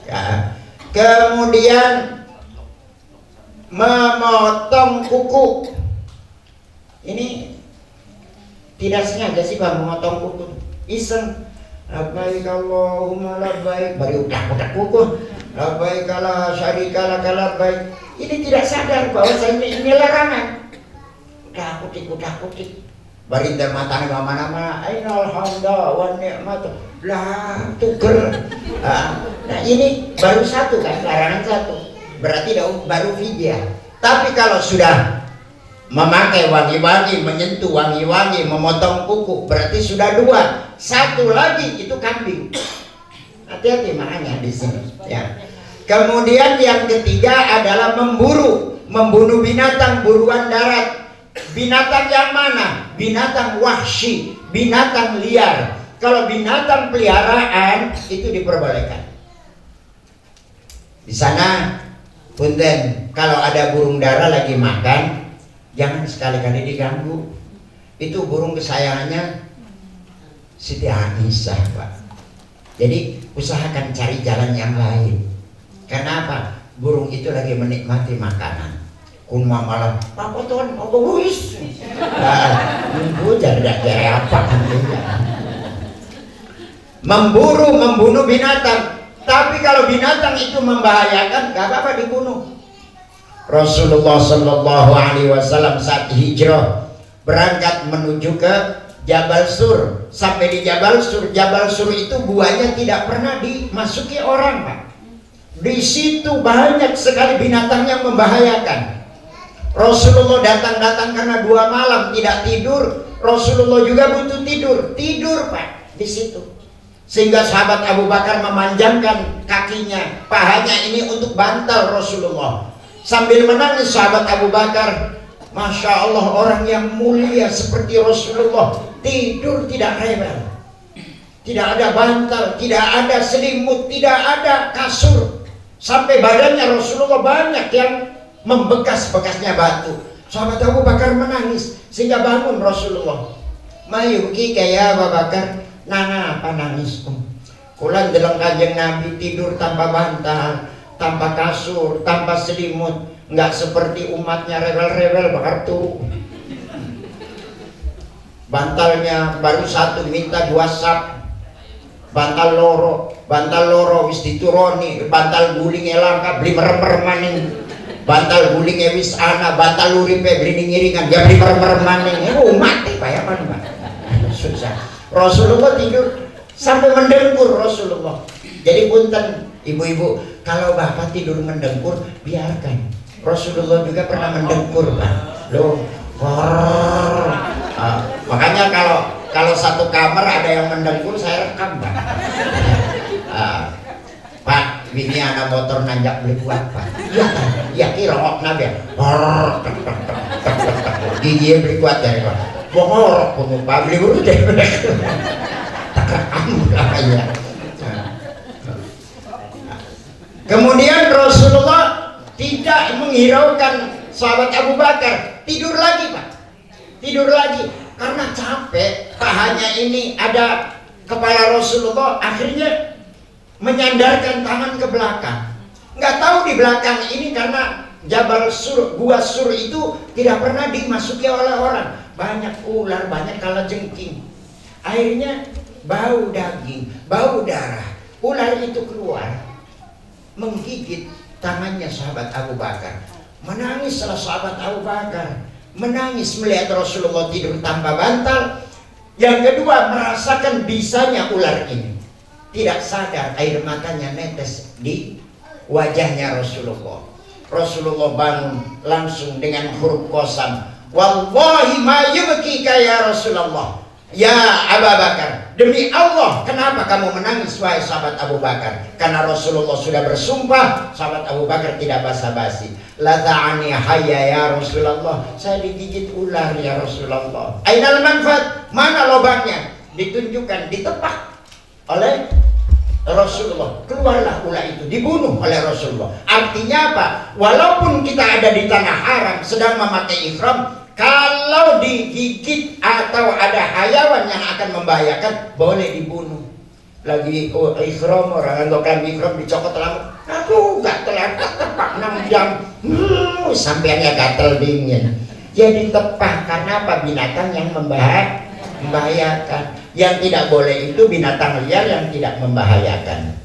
ya. Kemudian memotong kuku. Ini tidak sengaja sih Pak, memotong kuku. Iseng. Labbaik Allahumma labbaik, baru udah kuku. Labbaik la syarika laka labbaik. Ini tidak sadar bahwa ini larangan. Udah kutik. Barinda matanya mana-mana, ainal hamda wa ni'matu lah tuker. Nah ini baru satu kan, larangan satu, berarti baru fidyah. Tapi kalau sudah memakai wangi-wangi, menyentuh wangi-wangi, memotong kuku, berarti sudah 2. Satu lagi itu kambing. Hati-hati makanya di sini, ya. Kemudian yang ketiga adalah membunuh binatang buruan darat. Binatang yang mana? Binatang wahsy, binatang liar. Kalau binatang peliharaan itu diperbolehkan. Di sana punten, kalau ada burung dara lagi makan, jangan sekali-kali diganggu. Itu burung kesayangannya Siti Aisyah Pak. Jadi usahakan cari jalan yang lain. Karena apa? Burung itu lagi menikmati makanan. kun malah apa tuan apa wis minggu jadi apa membunuh binatang. Tapi kalau binatang itu membahayakan, gak apa-apa dibunuh. Rasulullah Shallallahu Alaihi Wasallam saat hijrah berangkat menuju ke Jabal Sur. Sampai di Jabal Sur itu buahnya tidak pernah dimasuki orang, Pak. Di situ banyak sekali binatang yang membahayakan. Rasulullah datang karena 2 malam tidak tidur. Rasulullah juga butuh tidur, Pak, di situ. Sehingga sahabat Abu Bakar memanjangkan kakinya, pahanya ini untuk bantal Rasulullah. Sambil menangis sahabat Abu Bakar, Masya Allah, orang yang mulia seperti Rasulullah tidur tidak rewel. Tidak ada bantal, tidak ada selimut, tidak ada kasur. Sampai badannya Rasulullah banyak yang membekas-bekasnya batu. Sahabat Abu Bakar menangis sehingga bangun Rasulullah. Mayuki kayak Abu Bakar, nana apa nangis? Kulan dalam Kanjeng Nabi tidur tanpa bantal, tanpa kasur, tanpa selimut, nggak seperti umatnya rewel-rewel bakar tuh. Bantalnya baru 1 minta 2 sap. Bantal loro wis dituroni, bantal gulingnya langka beli merem-meremaning. Bantal gulingnya wis ana, bantal luripe beli ngiringan, dia beli merem-meremaning. Mati ya Pak. Susah. Rasulullah tidur sampai mendengkur Rasulullah. Jadi punten ibu-ibu, kalau bapak tidur mendengkur biarkan. Rasulullah juga pernah mendengkur, Pak. Loh, makanya kalau satu kamar ada yang mendengkur saya rekam, Pak. Pak, ini anak motor nanjak beli kuat, Pak. Iya kan? Iya kira nabi. Gigi beli kuat dari Pak. Bongor pun Pak beli buru deh. Kemudian Rasulullah tidak menghiraukan sahabat Abu Bakar, tidur lagi, Pak. Tidur lagi karena capek, pahanya ini ada kepala Rasulullah, akhirnya menyandarkan tangan ke belakang. Nggak tahu di belakang ini karena Jabal Sur, Gua Sur itu tidak pernah dimasuki oleh orang. Banyak ular, banyak kalajengking. Akhirnya bau daging, bau darah. Ular itu keluar, menggigit tangannya sahabat Abu Bakar. Menangislah sahabat Abu Bakar, menangis melihat Rasulullah tidur tanpa bantal. Yang kedua, merasakan bisanya ular ini. Tidak sadar air matanya netes di wajahnya Rasulullah. Rasulullah bangun langsung dengan huruf qasam, wallahi ma yubkika ya Rasulullah. Ya Abu Bakar, demi Allah, kenapa kamu menangis wahai sahabat Abu Bakar? Karena Rasulullah sudah bersumpah. Sahabat Abu Bakar tidak basa-basi. Lata'ani hayya ya Rasulullah, saya digigit ular ya Rasulullah. Ainal manfaat, mana lubangnya? Ditunjukkan, ditepak oleh Rasulullah. Keluarlah ular itu, dibunuh oleh Rasulullah. Artinya apa? Walaupun kita ada di tanah haram sedang memakai ihram, kalau digigit atau ada hayawan yang akan membahayakan, boleh dibunuh. Lagi ikhram, orang anggota ikhram dicokot lama, aku gatel, tepak 6 jam, sampeannya gatel dingin. Jadi tepak karena apa? Binatang yang membahayakan. Yang tidak boleh itu binatang liar yang tidak membahayakan.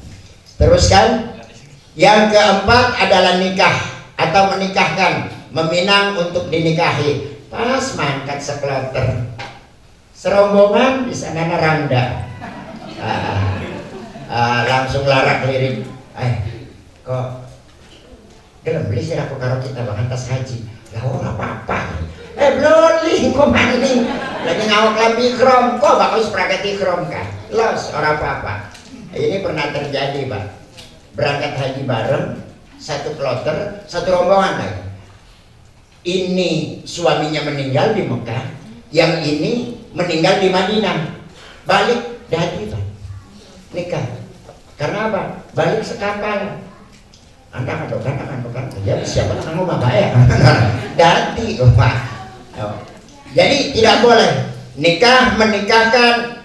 Teruskan. Yang keempat adalah nikah atau menikahkan, meminang untuk dinikahi. Pas mangkat sekloter, serombongan di sana neranda, langsung larak lirik, kok gelem beli sih aku karo kita bang atas haji, lah apa-apa, belum kok maning, lagi ngawak lambi ikram, kok bakal seperagat ikram kan, los orang apa-apa. Ini pernah terjadi, Pak, berangkat haji bareng, satu kloter, satu rombongan lagi. Ini suaminya meninggal di Mekah, yang ini meninggal di Madinah. Balik dadi, Pak, nikah. Karena apa? Balik sekapal. Anda kan, ya siapa kamu bapak ya? Dadi, Pak. Jadi tidak boleh nikah, menikahkan,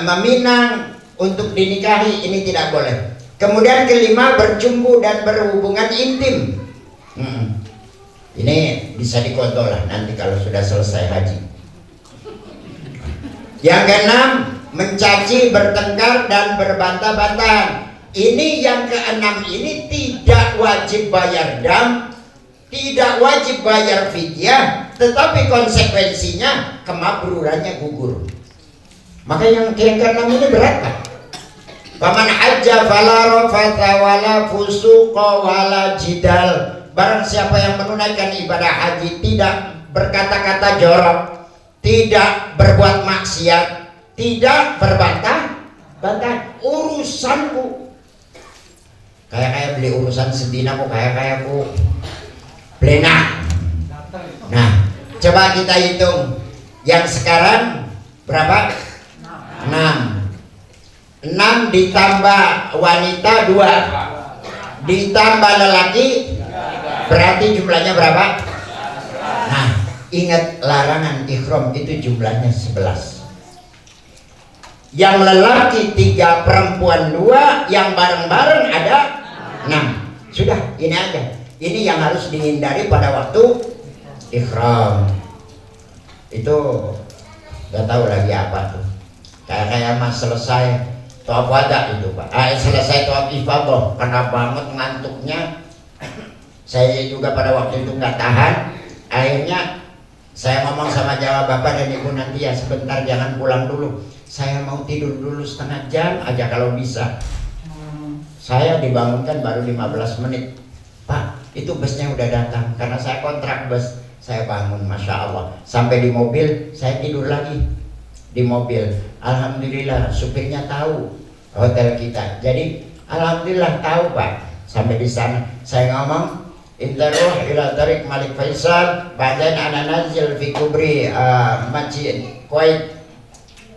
meminang untuk dinikahi, ini tidak boleh. Kemudian kelima, bercumbu dan berhubungan intim. Ini bisa dikontrol lah nanti kalau sudah selesai haji. Yang keenam, mencaci, bertengkar, dan berbantah-bantahan. Ini yang keenam ini tidak wajib bayar dam, tidak wajib bayar fidyah, tetapi konsekuensinya kemabrurannya gugur. Maka yang keenam ini berat Pak. Faman hajja fala rafatha wala fusuqa wala jidal. Barang siapa yang menunaikan ibadah haji tidak berkata-kata jorok, tidak berbuat maksiat, tidak berbantah-bantah. Urusanku kayak beli urusan sedina kok kayak ku blenak. Nah, coba kita hitung yang sekarang berapa? 6 ditambah wanita 2 ditambah lelaki berarti jumlahnya berapa? Nah, ingat larangan ihram itu jumlahnya 11. Yang lelaki 3, perempuan 2, yang bareng-bareng ada 6. Sudah, ini aja. Ini yang harus dihindari pada waktu ihram. Itu gak tahu lagi apa tuh. Kayak mas selesai tawaf wada itu Pak. Selesai tawaf ifadah, karena banget ngantuknya. Saya juga pada waktu itu nggak tahan. Akhirnya saya ngomong sama jawab bapak dan ibu, nanti ya sebentar jangan pulang dulu. Saya mau tidur dulu setengah jam aja kalau bisa. Saya dibangunkan baru 15 menit. Pak, itu busnya udah datang. Karena saya kontrak bus. Saya bangun, Masya Allah. Sampai di mobil, saya tidur lagi di mobil. Alhamdulillah supirnya tahu hotel kita. Jadi alhamdulillah tahu Pak. Sampai di sana saya ngomong, intaruh ila tarik Malik Faisal, badan ana nazil fi kubri masjid Kuwait.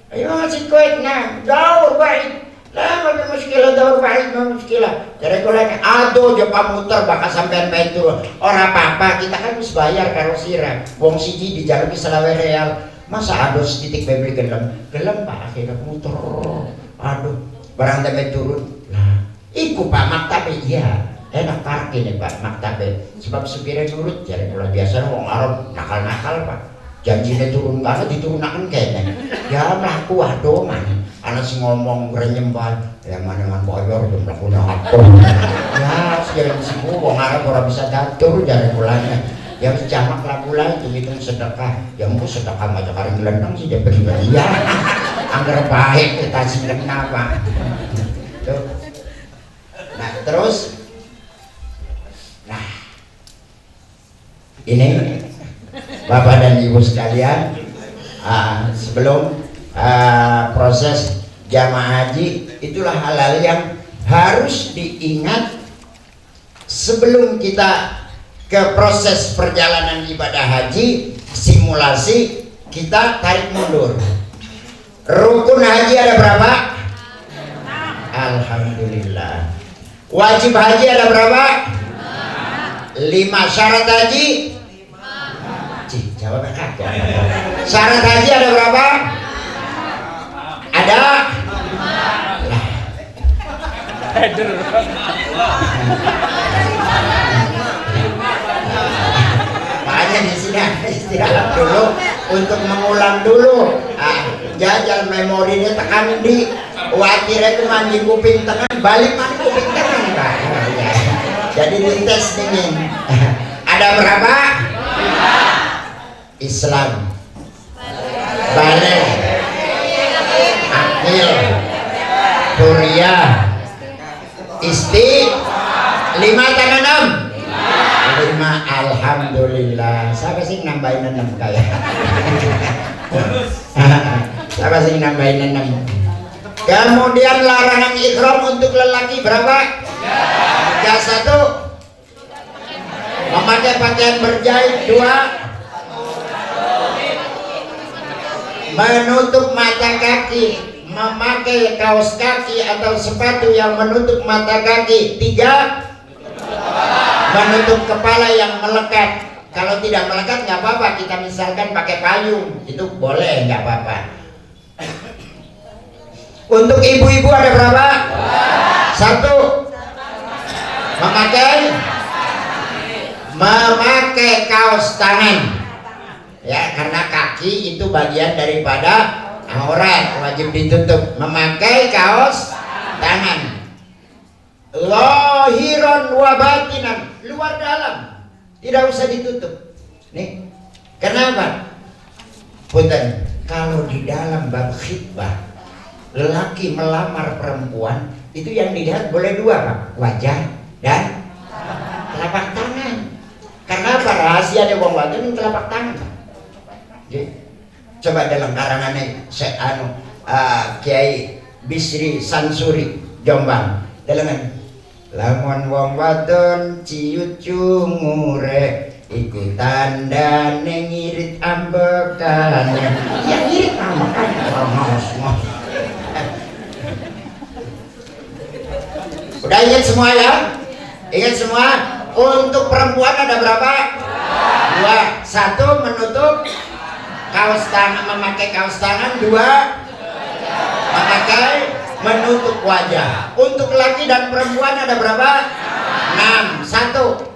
Ayo masjid Kuwait nah, daur baik. Lah ada muskilah daur baik, no muskilah. Jadi kalau aduh jepang muter bakal sampean itu orang apa-apa, kita kan harus bayar karosira. Wong siji dijaluki selawe real. Masa aduh setitik bebeli gelem Pak, akhirnya muter. Aduh, barang tempe turun. Nah, iku Pak maktabe iya. Enak parkir nih Pak maktabe. Sebab supirnya nurut, jadi mulai biasa wong Arab nakal-nakal Pak. Janjinya turun banget diturunakan kayaknya. Ya melaku aduh man. Anak si ngomong renyem banget. Yang mana dengan boyor udah melakukan apa? Ya, sekarang si wong Arab orang bisa datur jadi mulanya. Yang jamak lah pula itu sedekah. Yang mau sedekah macam orang gelendang sih dia beri-beri ya. Anggar baik kita sih kenapa? Tuh. Nah terus, nah ini Bapak dan Ibu sekalian, sebelum proses jamaah haji, itulah hal-hal yang harus diingat sebelum kita ke proses perjalanan ibadah haji. Simulasi kita tarik mundur. Rukun haji ada berapa? Alhamdulillah. Wajib haji ada berapa? 5. Syarat haji? Jawabnya kagak. Syarat haji ada berapa? Ada? Makanya di sini istirahat dulu untuk mengulang dulu. Jajal memorinya tekan di wakirnya itu mandi kuping tengah, balik mandi kuping tengah Pak. Jadi dites dingin. Ada berapa? Islam, balik, akil, kuliah, 5 tangan 6. 5. Alhamdulillah. Siapa sih nambahin 6 kayak? Siapa sih nambahin 6? Kemudian larangan ihram untuk lelaki berapa? 1. Memakai pakaian berjahit. 2. Menutup mata kaki, memakai kaos kaki atau sepatu yang menutup mata kaki. 3. Menutup kepala yang melekat. Kalau tidak melekat nggak apa-apa, kita misalkan pakai payung itu boleh, nggak apa-apa. Untuk ibu-ibu ada berapa? 1. Memakai memakai kaos tangan. Ya, karena kaki itu bagian daripada aurat, wajib ditutup. Memakai kaos tangan. Lahiran wa batinan, luar dalam, tidak usah ditutup. Nih, kenapa? Punten, kalau di dalam bab khitbah, lelaki melamar perempuan, itu yang dilihat boleh dua, Pak, wajah dan telapak tangan. Karena apa? Rahasia di wong wadon telapak tangan. Coba dalam karangannya Kiai Bisri Sansuri Jombang, dalam lamun wong wadon ciut cungure iku tandane ngirit ambekan. Ya ngirit ambekan ngos-ngos. Udah ingat semua ya? Ingat semua? Untuk perempuan ada berapa? Dua. Satu, menutup kaos tangan, memakai kaos tangan. Dua, memakai menutup wajah. Untuk laki dan perempuan ada berapa? 6. Satu,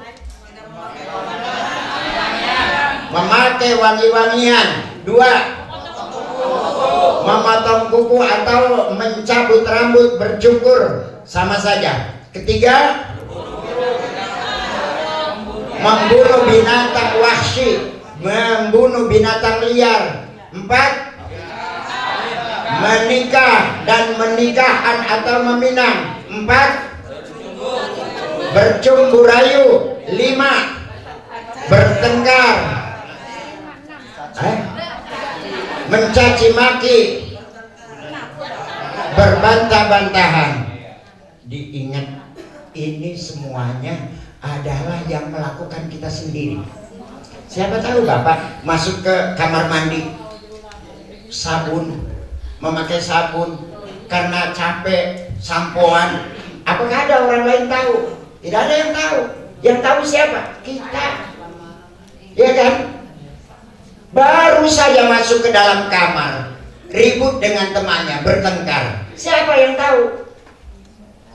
memakai wangi-wangian. Dua, memotong kuku atau mencabut rambut, bercukur, sama saja. Ketiga, membunuh binatang wahsy, membunuh binatang liar. 4, menikah dan menikahan atau meminang. 4, bercumbu rayu. 5, bertengkar, mencaci maki, berbantah-bantahan. Diingat, ini semuanya adalah yang melakukan kita sendiri. Siapa tahu Bapak masuk ke kamar mandi, sabun, memakai sabun karena capek, sampoan. Apakah ada orang lain tahu? Tidak ada yang tahu. Yang tahu siapa? Kita. Ya kan? Baru saja masuk ke dalam kamar, ribut dengan temannya, bertengkar. Siapa yang tahu?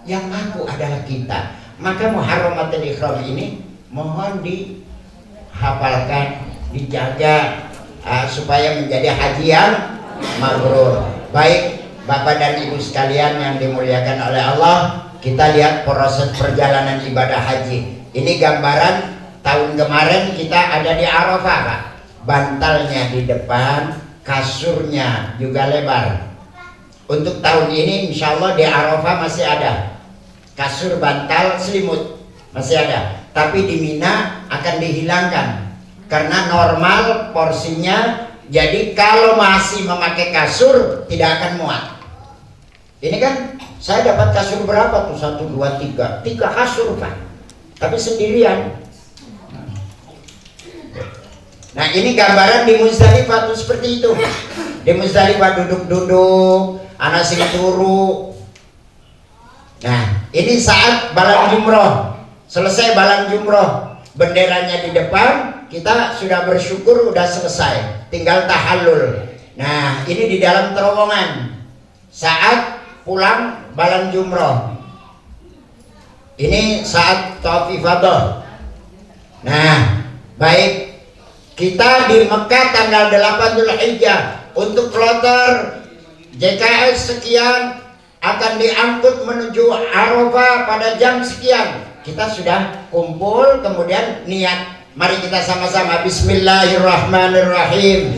Yang ngaku adalah kita. Maka muharramatul ihram ini mohon dihafalkan, dijaga supaya menjadi haji yang mabrur. Baik Bapak dan Ibu sekalian yang dimuliakan oleh Allah, kita lihat proses perjalanan ibadah haji. Ini gambaran tahun kemarin kita ada di Arafah, Pak. Bantalnya di depan, kasurnya juga lebar. Untuk tahun ini insya Allah di Arafah masih ada kasur, bantal, selimut masih ada. Tapi di Mina akan dihilangkan karena normal porsinya. Jadi kalau masih memakai kasur tidak akan muat. Ini kan saya dapat kasur berapa tuh? 1, 2, 3 kasur, Pak. Tapi sendirian. Nah ini gambaran di Muzdalifah tuh seperti itu. Di Muzdalifah duduk-duduk, anak sing turu. Nah ini saat balang jumroh, selesai balang jumroh, benderanya di depan, kita sudah bersyukur udah selesai, tinggal tahallul. Nah ini di dalam terowongan saat pulang balang jumroh, ini saat tawaf ifadah. Nah baik, kita di Mekah tanggal 8 Dzulhijjah untuk kloter JKS sekian akan diangkut menuju Arafah pada jam sekian. Kita sudah kumpul, kemudian niat. Mari kita sama-sama Bismillahirrahmanirrahim.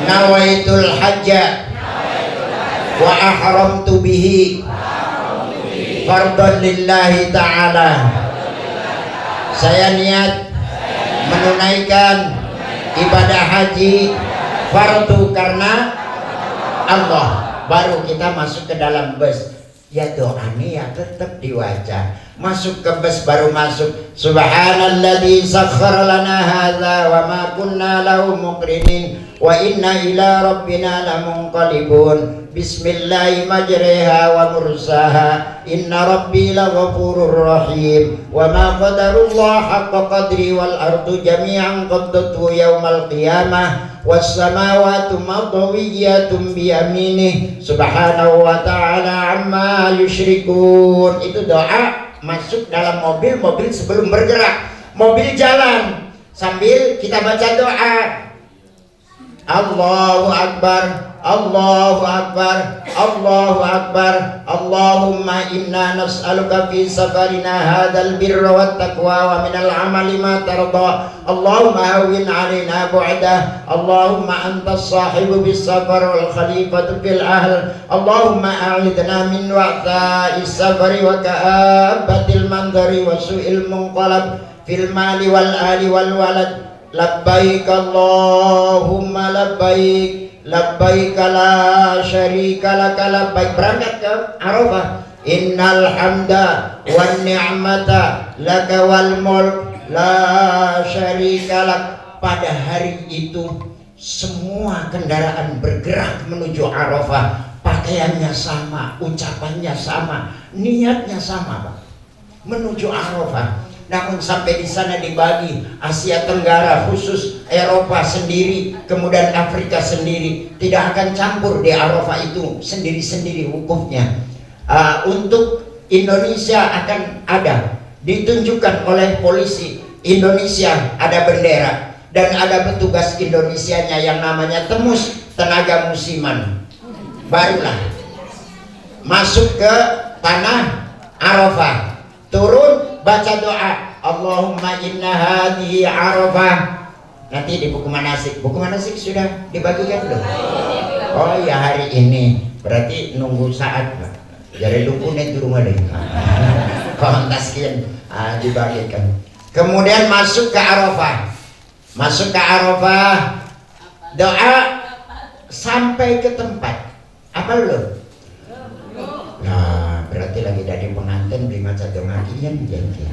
Nawaitul hajja wa ahramtu bihi fardhan lillahi ta'ala. Saya niat menunaikan ibadah haji fardu karena Allah. Baru kita masuk ke dalam bus, ya doanya ya tetap diwaca. Masuk ke bus baru masuk, subhanalladzi sakhkhara lana hadza wa ma kunna lahu muqrinin wa inna ila rabbina lamunqalibun. Bismillahi majriha wa mursaha inna rabbi laghafurur rahim wa ma qadarullah haqqa qadri wal ardu jami'an qaddatu yaumal qiyamah was samawati madawiyatun bi yaminih subhanahu wa ta'ala amma yusyrikun. Itu doa masuk dalam mobil sebelum bergerak. mobil jalan sambil kita baca doa. Allahu Akbar, Allahu Akbar, Allahu Akbar. Allahumma inna nas'aluka fi safarina hadzal birra wat taqwa wa minal amali ma tarda. Allahumma hawwin 'alaina bu'dah. Allahumma antas sahibu bis safar wal khalifatu fil ahl. Allahumma a'idna min wa'tha'is safari wa ka'abatil mandari wa su'il munqalab fil mali wal ali wal walad. Labbaik Allahumma labbaik, labbaik la syarika laka labbaik. Berangkat ke Arafah. Innal hamda wan ni'mata laka wal mulk la syarika lak. Pada hari itu semua kendaraan bergerak menuju Arafah. Pakaiannya sama, ucapannya sama, niatnya sama, Pak. Menuju Arafah. Namun sampai di sana dibagi, Asia Tenggara khusus, Eropa sendiri, kemudian Afrika sendiri, tidak akan campur di Arafah itu, sendiri-sendiri wukufnya. Untuk Indonesia akan ada, ditunjukkan oleh polisi Indonesia, ada bendera dan ada petugas Indonesianya yang namanya Temus, tenaga musiman. Barulah masuk ke tanah Arafah, turun, baca doa, Allahumma inna hadhihi Arafah. Nanti di buku manasik sudah dibagikan belum? Oh ya, hari ini berarti nunggu saat, Pak. Jadi dukunnya di rumah deh. Kontaskin dibagikan. Kemudian masuk ke Arafah. Masuk ke Arafah, doa sampai ke tempat. Apa lo? Nah, berarti lagi dari pengantin bima cadong akian janji.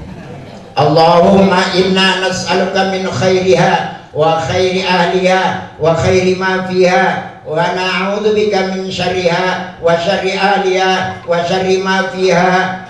Allahumma inna nas'aluka min khairiha wa khairi ahliha wa khairi ma fiha wa na'udzubika min syarriha wa syarri ahliha wa syarri ma fiha.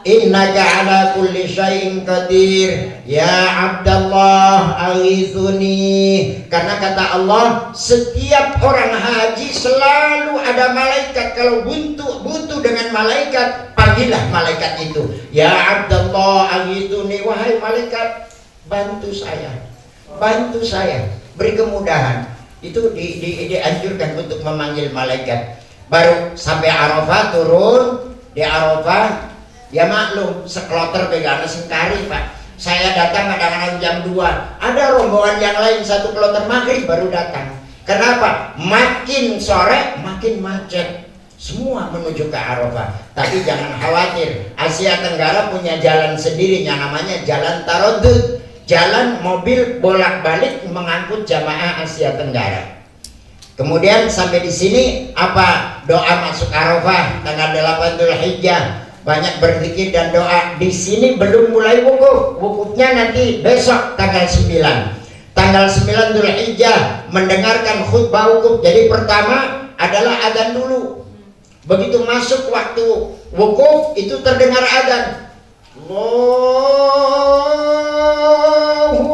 Innaka ala kulli syai'in qadir ya Abdallah aghithuni. Karena kata Allah, setiap orang haji selalu ada malaikat. Kalau butuh dengan malaikat, panggillah malaikat itu, ya Abdallah aghithuni. Wahai malaikat, bantu saya, beri kemudahan. Itu dianjurkan untuk memanggil malaikat. Baru sampai Arafah, turun di Arafah. Ya maklum, sekloter pegangan singkari, Pak. Saya datang kadang-kadang jam 2. Ada rombongan yang lain satu kloter maghrib baru datang. Kenapa? Makin sore makin macet. Semua menuju ke Arafah. Tapi jangan khawatir, Asia Tenggara punya jalan sendiri yang namanya jalan Tarodud. Jalan mobil bolak-balik mengangkut jamaah Asia Tenggara. Kemudian sampai di sini apa? Doa masuk Arafah tanggal 8 Dzulhijjah. Banyak berzikir dan doa. Di sini belum mulai wukuf. Wukufnya nanti besok tanggal 9. Tanggal 9 Dzulhijjah mendengarkan khutbah wukuf. Jadi pertama adalah adzan dulu. Begitu masuk waktu wukuf itu terdengar adzan. Allahu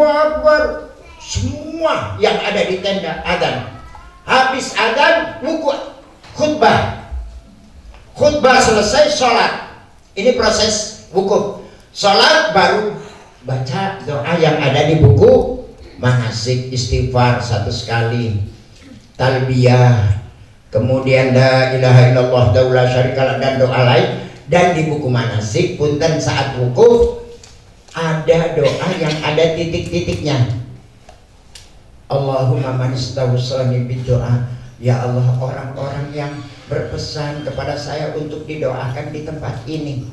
Akbar. Semua yang ada di tenda adzan. Habis adzan wukuf, khutbah. Khutbah selesai, sholat. Ini proses wukuf. Sholat baru baca doa yang ada di buku manasik, istighfar 1 kali, talbiyah, kemudian la ilaha illallah la syarikalah dan doa lain. Dan di buku manasik punten saat wukuf ada doa yang ada titik-titiknya. Allahumma man istawsani bidoa. Ya Allah, orang-orang yang berpesan kepada saya untuk didoakan di tempat ini,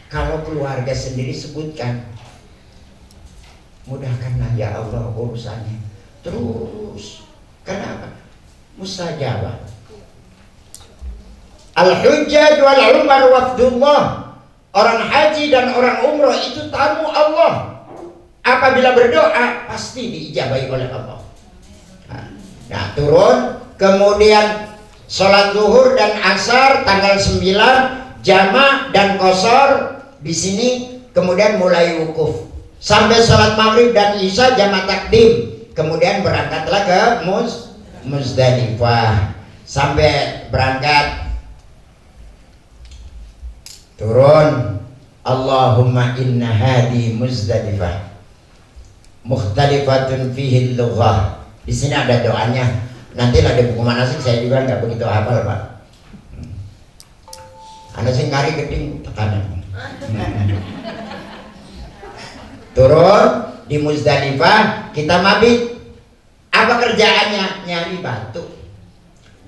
kalau keluarga sendiri sebutkan, mudahkanlah ya Allah urusannya. Terus, kenapa? Mustajabah. Al-Hujjaj wal Umar wafdullah. Orang haji dan orang umroh itu tamu Allah. Apabila berdoa pasti diijabahi oleh Allah. Nah, turun, kemudian sholat zuhur dan asar tanggal 9, jama' dan qashar di sini, kemudian mulai wukuf sampai sholat maghrib dan isya jama' takdim, kemudian berangkatlah ke Muzdalifah. Sampai berangkat, turun, Allahumma inna hadi Muzdalifah. mukhtalifatun fihi lughah. Di sini ada doanya. Nanti lah di buku manasik saya juga nggak begitu hafal Pak. Ada sing kari geding tekanan. Turun di Muzdalifah, kita mabit. Apa kerjaannya? Nyari batu.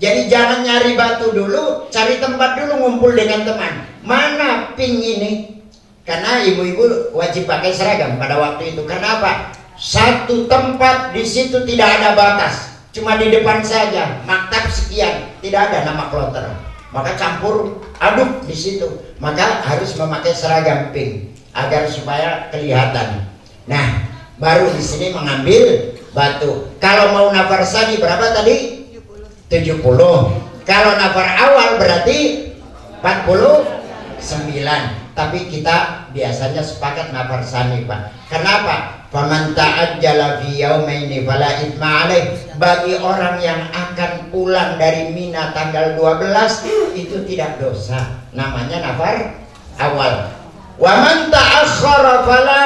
Jadi jangan nyari batu dulu, cari tempat dulu, ngumpul dengan teman. Mana ping ini? Karena ibu-ibu wajib pakai seragam pada waktu itu. Kenapa? Satu tempat di situ tidak ada batas, cuma di depan saja. Maktab sekian, tidak ada nama kloter. Maka campur aduk di situ. Maka harus memakai seragam pink agar supaya kelihatan. Nah, baru di sini mengambil batu. Kalau mau nafar sani berapa tadi? 70. Kalau nafar awal berarti 49. Tapi kita biasanya sepakat nafar sani Pak. Kenapa? Faman ta'ajjala fi yaumaini fala itsma alaih. Bagi orang yang akan pulang dari Mina tanggal 12 itu tidak dosa. Namanya nafar awal. Wa man ta'akhkhara fala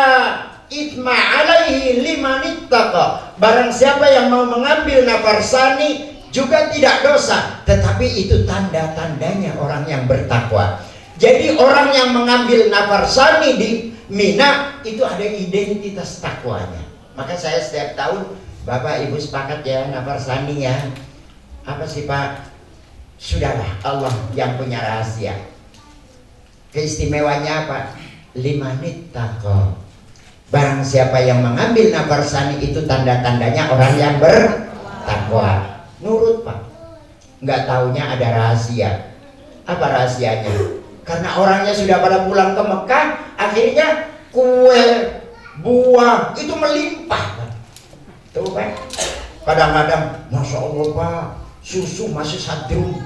itsma alaihi liman ittaqa. Barang siapa yang mau mengambil nafar sani juga tidak dosa, tetapi itu tanda-tandanya orang yang bertakwa. Jadi orang yang mengambil nafar sani di Mina itu ada identitas takwanya. Maka saya setiap tahun, Bapak Ibu sepakat ya nafar sani ya. Apa sih Pak? Sudahlah, Allah yang punya rahasia. Keistimewanya apa? Limanit taqwa. Barang siapa yang mengambil nafar sani itu tanda-tandanya orang yang bertakwa. Nurut Pak. Nggak taunya ada rahasia. Apa rahasianya? Karena orangnya sudah pada pulang ke Mekah, akhirnya kue, buah itu melimpah. Tuh Pak. Kadang-kadang, Masya Allah Pak, susu masih satu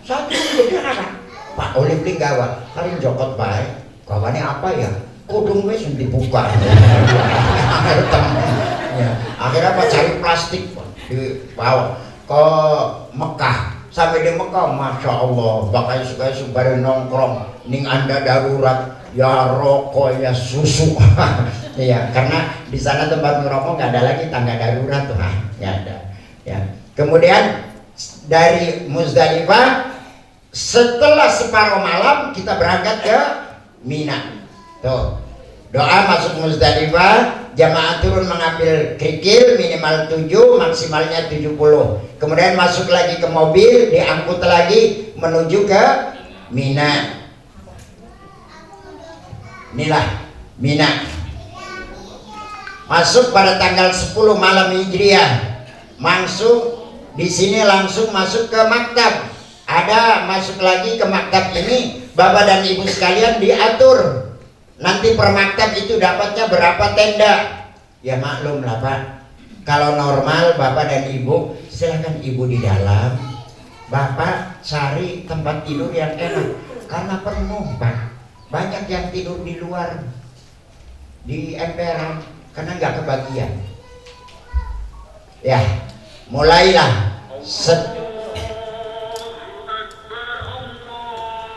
jadi apa? Pak oleh beli gawa, hari jokot baik. Gawannya apa ya? Kudung wes dibuka. Akhirnya Pak cari plastik Pak, dibawa ke Mekah. Sampai di Mekah, Masya Allah, bakal suka-suka bareng nongkrong. Ning Anda darurat, ya rokok, ya susu. Ya, karena di sana tempat ngerokok nggak ada lagi tangga darurat tuh, nggak ada. Ya. Kemudian dari Muzdalifah, setelah separuh malam kita berangkat ke Mina. Tuh, doa masuk Muzdalifah. Jamaah turun mengambil kerikil minimal 7, maksimalnya 70. Kemudian masuk lagi ke mobil, diangkut lagi menuju ke Mina. Inilah Mina. Masuk pada tanggal 10 malam Hijriah. Masuk di sini langsung masuk ke maktab. Ada masuk lagi ke maktab ini, Bapak dan Ibu sekalian diatur. Nanti per maktab itu dapatnya berapa tenda? Ya maklum lah Pak. Kalau normal Bapak dan Ibu, silahkan Ibu di dalam, Bapak cari tempat tidur yang enak. Karena penuh Pak. Banyak yang tidur di luar, di emperan, karena nggak kebagian. Ya, mulailah.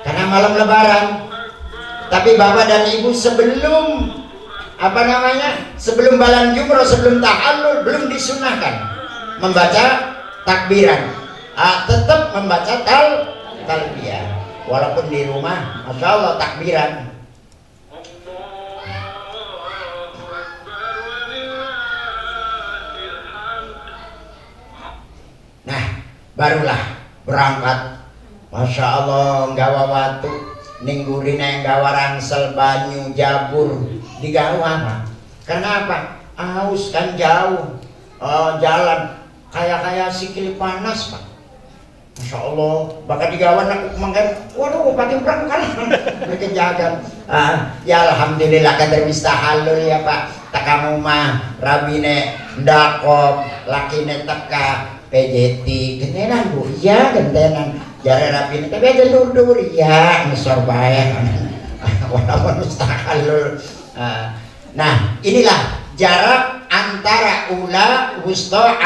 Karena malam Lebaran. Tapi Bapak dan Ibu sebelum sebelum balan jumroh, sebelum tahallul belum disunahkan membaca takbiran. Tetap membaca talbiyah walaupun di rumah, Masya Allah takbiran. Nah, barulah berangkat. Masya Allah nggawa watu ninggurina yang gawa rangsel banyu jabur digawa Pak. Kenapa? Aus kan jauh, jalan kayak sikil panas Pak. Masya Allah, bakal digawa nak mangkan. Waduh, pati berangkat mereka jaga. Ya alhamdulillah kadar halul ya Pak. Takamu mah rabine ndakop, lakine teka PJT gentenan Bu. Iya gentenan. Jare rapine tapi aja dur ya ngesor bae. Walaupun mustahil. Nah, inilah jarak antara ula, wusta,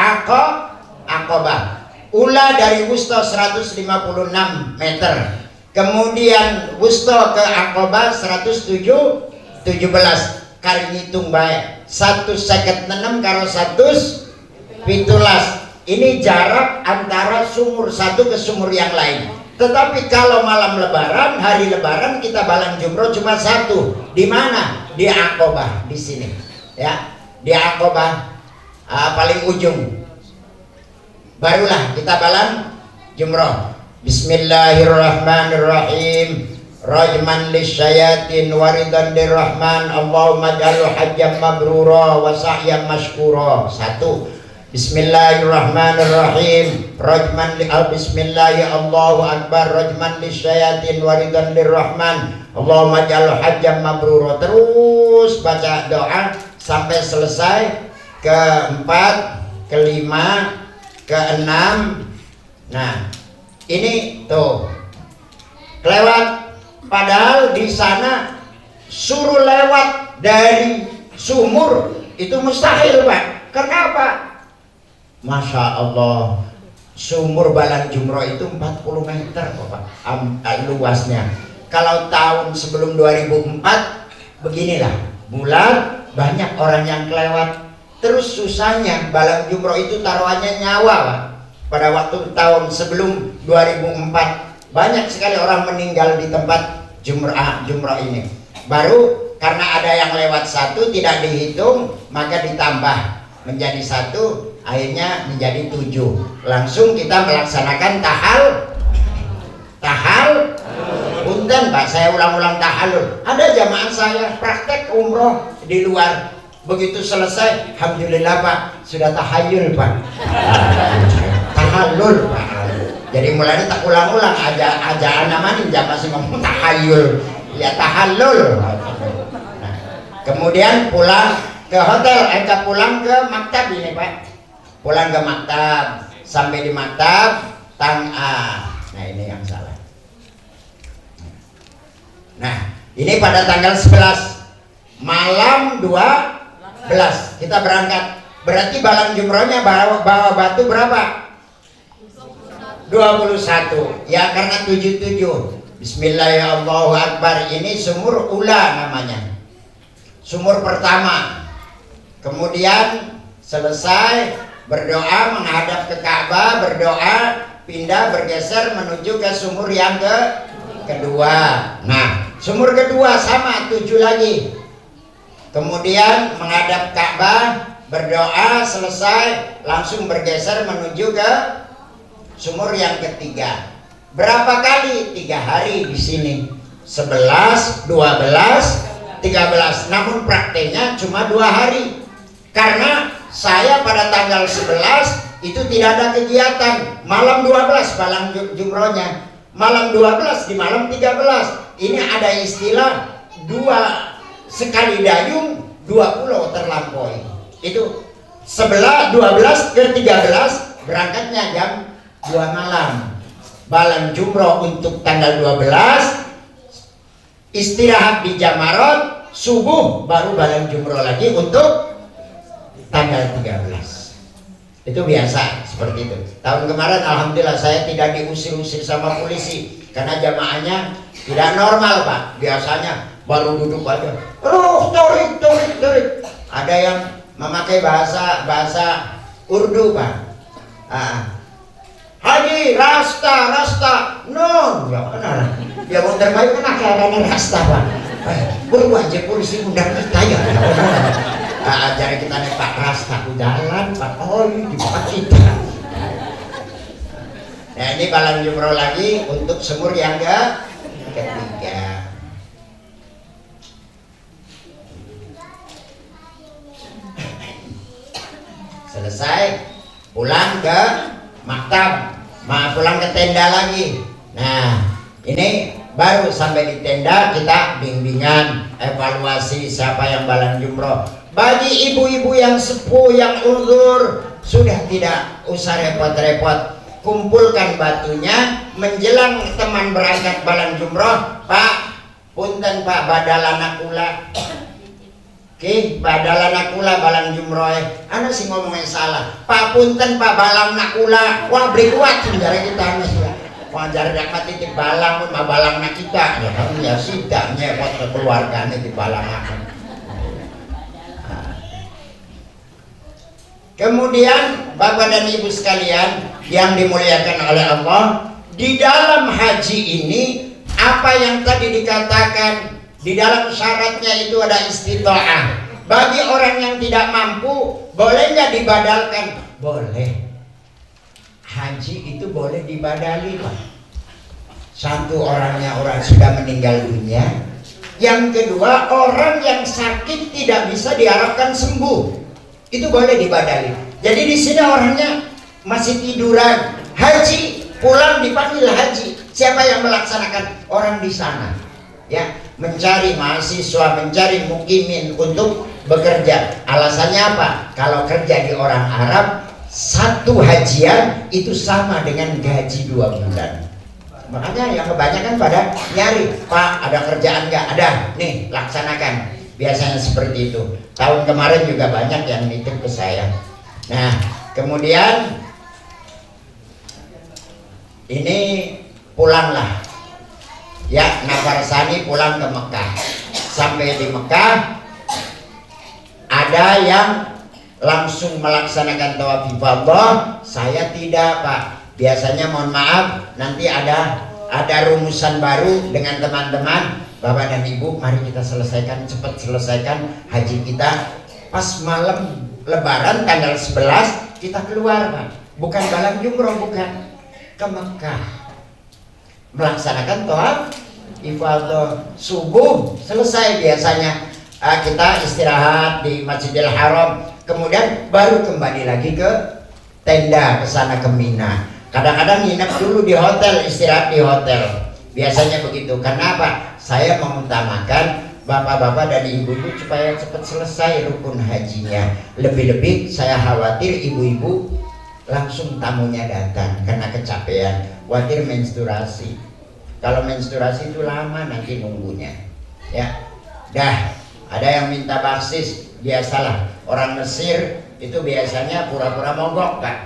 aqabah. Ula dari wusta 156 meter. Kemudian wusta ke aqabah 17. kali ngitung baik 156 karo 117. Ini jarak antara sumur satu ke sumur yang lain. Tetapi kalau malam lebaran, hari lebaran kita balang jumroh cuma satu. Di mana? Di Aqobah, di sini. Ya, di Aqobah paling ujung. Barulah kita balang jumroh. Bismillahirrahmanirrahim. Rajman lisyayatin waridan dirrahman. Allahumma ja'alhu hajjam mabrura wa sa'yam mashkura. Satu. Bismillahirrahmanirrahim. Rajman li bismillah ya Allahu akbar. Rajman lisyayatin waridan dirrahman. Allahumma ja'alhu hajjam mabrura. Terus baca doa sampai selesai. Keempat, kelima, keenam. Nah, ini tuh kelewat. Padahal di sana suruh lewat dari sumur itu mustahil, Pak. Kenapa? Masya Allah, sumur balang jumroh itu 40 meter kok, Pak, luasnya. Kalau tahun sebelum 2004 beginilah, bulan banyak orang yang kelewat. Terus susahnya balang jumroh itu taruhannya nyawa, Pak. Pada waktu tahun sebelum 2004 banyak sekali orang meninggal di tempat jumroh ini. Baru karena ada yang lewat satu tidak dihitung, maka ditambah menjadi satu, akhirnya menjadi 7. Langsung kita melaksanakan tahal. Punten Pak, saya ulang-ulang tahallul. Ada jamaah saya praktek umroh di luar. Begitu selesai, alhamdulillah Pak, sudah tahayul Pak. Tahallul Pak. Jadi mulanya tak ulang-ulang aja namanya jangan masih ngomong tahayul, ya tahallul. Nah, kemudian pulang ke hotel, pulang ke maktab ini Pak. Pulang ke maktab, sampai di maktab Nah ini yang salah. Nah, ini pada tanggal 11 malam 12 kita berangkat. Berarti balang jumrohnya bawa batu berapa? 21. Ya, karena 77. Bismillahirrahmanirrahim. Ini sumur ula namanya, sumur pertama. Kemudian selesai berdoa menghadap ke Ka'bah, berdoa, pindah bergeser menuju ke sumur yang kedua. Nah, sumur kedua sama 7 lagi. Kemudian menghadap Ka'bah, berdoa, selesai langsung bergeser menuju ke sumur yang ketiga. Berapa kali? 3 hari di sini. 11, 12, 13. Namun prakteknya cuma 2 hari. Karena saya pada tanggal 11 itu tidak ada kegiatan. Malam 12 balang jumrohnya. Malam 12 di malam 13. Ini ada istilah 2 sekali dayung 2 pulau terlampaui. Itu 11, 12 ke 13 berangkatnya jam 2 malam. Balang jumroh untuk tanggal 12, istirahat di Jamarot, subuh baru balang jumroh lagi untuk tanggal 13. Itu biasa seperti itu. Tahun kemarin alhamdulillah saya tidak diusir-usir sama polisi karena jamaahnya tidak normal Pak. Biasanya baru duduk aja, torik. Ada yang memakai bahasa Urdu Pak. Haji rasta non ya benar ya mau terbaik kan akhirnya rasta Pak. Baru aja polisi undang kita ya ajar kita nih Pak rasta jalan Pak di Pak kita. Nah ini balang jumroh lagi untuk sumur yang ketiga. Selesai pulang ke maktab, pulang ke tenda lagi. Nah ini baru sampai di tenda kita bimbingan evaluasi siapa yang balang jumroh. Bagi ibu-ibu yang sepuh yang uzur sudah tidak usah repot-repot, kumpulkan batunya menjelang teman berangkat balang jumroh. Pak punten Pak badalana kula Oke, badala nakula balang jumroh. Ana sih ngomongnya salah. Pak punten Pak balang nakula. Wah beri kuat sebenarnya kita nih. Wah jari dapat itu balang pun balang nak kita. Ya kamu ya sidang nyewot keluarganya di balang aku. Kemudian Bapak dan Ibu sekalian yang dimuliakan oleh Allah, di dalam haji ini apa yang tadi dikatakan di dalam syaratnya itu ada istita'ah. Bagi orang yang tidak mampu, boleh nggak dibadalkan? Boleh. Haji itu boleh dibadali, Pak. Satu, orangnya orang sudah meninggal dunia. Yang kedua, orang yang sakit tidak bisa diharapkan sembuh. Itu boleh dibadali. Jadi di sini orangnya masih tiduran, haji, pulang dipanggil haji. Siapa yang melaksanakan? Orang di sana, ya, mencari mahasiswa, mencari mukimin untuk bekerja. Alasannya apa? Kalau kerja di orang Arab, satu hajian itu sama dengan gaji 2 bulan. Makanya yang kebanyakan pada nyari, Pak, ada kerjaan nggak? Ada, nih laksanakan. Biasanya seperti itu. Tahun kemarin juga banyak yang nitip ke saya. Nah, kemudian ini pulanglah, ya, Nafar Sani pulang ke Mekah. Sampai di Mekah, ada yang langsung melaksanakan tawaf ifadah. Saya tidak, Pak. Biasanya mohon maaf, nanti ada rumusan baru dengan teman-teman. Bapak dan Ibu, mari kita selesaikan, cepat selesaikan haji kita. Pas malam Lebaran tanggal 11 kita keluar, Pak. Bukan dalam jumroh, bukan, ke Mekah melaksanakan tawaf ifadah. Subuh selesai biasanya, kita istirahat di Masjidil Haram, kemudian baru kembali lagi ke tenda, ke sana ke Mina. Kadang-kadang nginep dulu di hotel, istirahat di hotel. Biasanya begitu. Karena apa? Saya mengutamakan bapak-bapak dan ibu-ibu supaya cepat selesai rukun hajinya. Lebih-lebih saya khawatir ibu-ibu langsung tamunya datang karena kecapean, khawatir menstruasi. Kalau menstruasi itu lama nanti nunggunya. Ya, dah ada yang minta baksis, biasalah orang Mesir itu biasanya pura-pura mogok, Pak,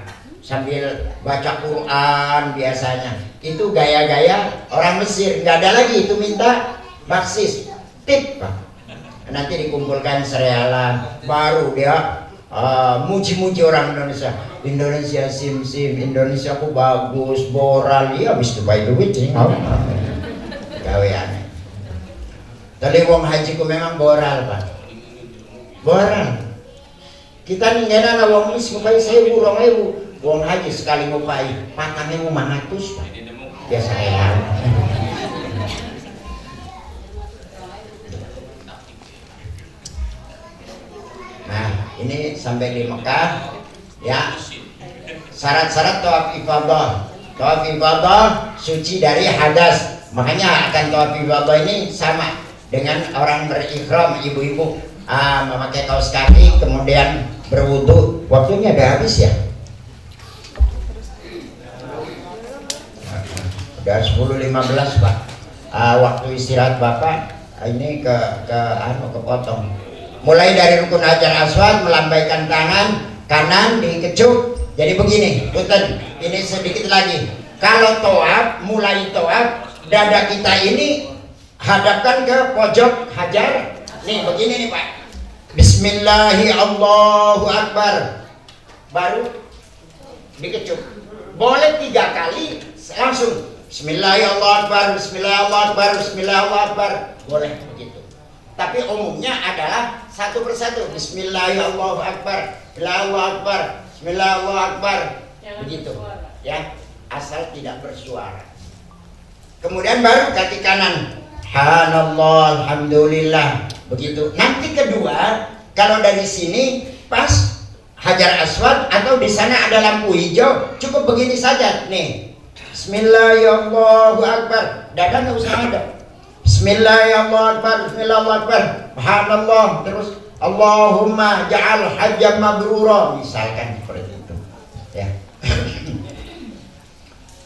sambil baca Quran. Biasanya itu gaya-gaya orang Mesir. Nggak ada lagi itu minta baksis, tip, Pak. Nanti dikumpulkan serealan, baru dia muji-muji orang Indonesia. Indonesia sim-sim, Indonesia aku bagus, boral. Iya, habis itu baik duit sih, gawean. Tadi wong haji ku memang boral, Pak. Boral. Kita ninggana wong mis ngupai 1.000, 2.000. Wong haji sekali ngupai 4.500, Pak. Biasa ya. Nah, ini sampai di Mekah, ya. Syarat-syarat tawaf ifadah. Tawaf ifadah suci dari hadas. Makanya akan tawaf ifadah ini sama dengan orang berihram, ibu-ibu memakai kaos kaki kemudian berwudu. Waktunya udah habis ya? Udah 10.15, Pak. Waktu istirahat Bapak ini kepotong. Mulai dari rukun Hajar Aswad, melambaikan tangan kanan dikecup. Jadi begini, punten, ini sedikit lagi. Kalau toab, mulai toab, dada kita ini hadapkan ke pojok hajar. Nih begini nih, Pak. Bismillahi Allahu Akbar. Baru dikecup. Boleh 3 kali langsung. Bismillahi Allahu Akbar, Bismillahi Allahu Akbar, Bismillahi Allahu Akbar. Boleh begitu. Tapi umumnya adalah satu persatu. Bismillahi Allahu Akbar, Allahu Akbar, Bismillahi Allahu Akbar. Begitu. Ya, asal tidak bersuara. Kemudian baru kaki kanan. Subhanallah, alhamdulillah. Begitu. Nanti kedua, kalau dari sini pas Hajar Aswad atau di sana ada lampu hijau, cukup begini saja. Nih. Bismillahirrahmanirrahim. Dada nggak usah ada. Bismillahirrahmanirrahim. Bismillahirrahmanirrahim. Subhanallah. Terus Allahumma ja'al hajjam mabrura. Misalkan seperti itu. Ya.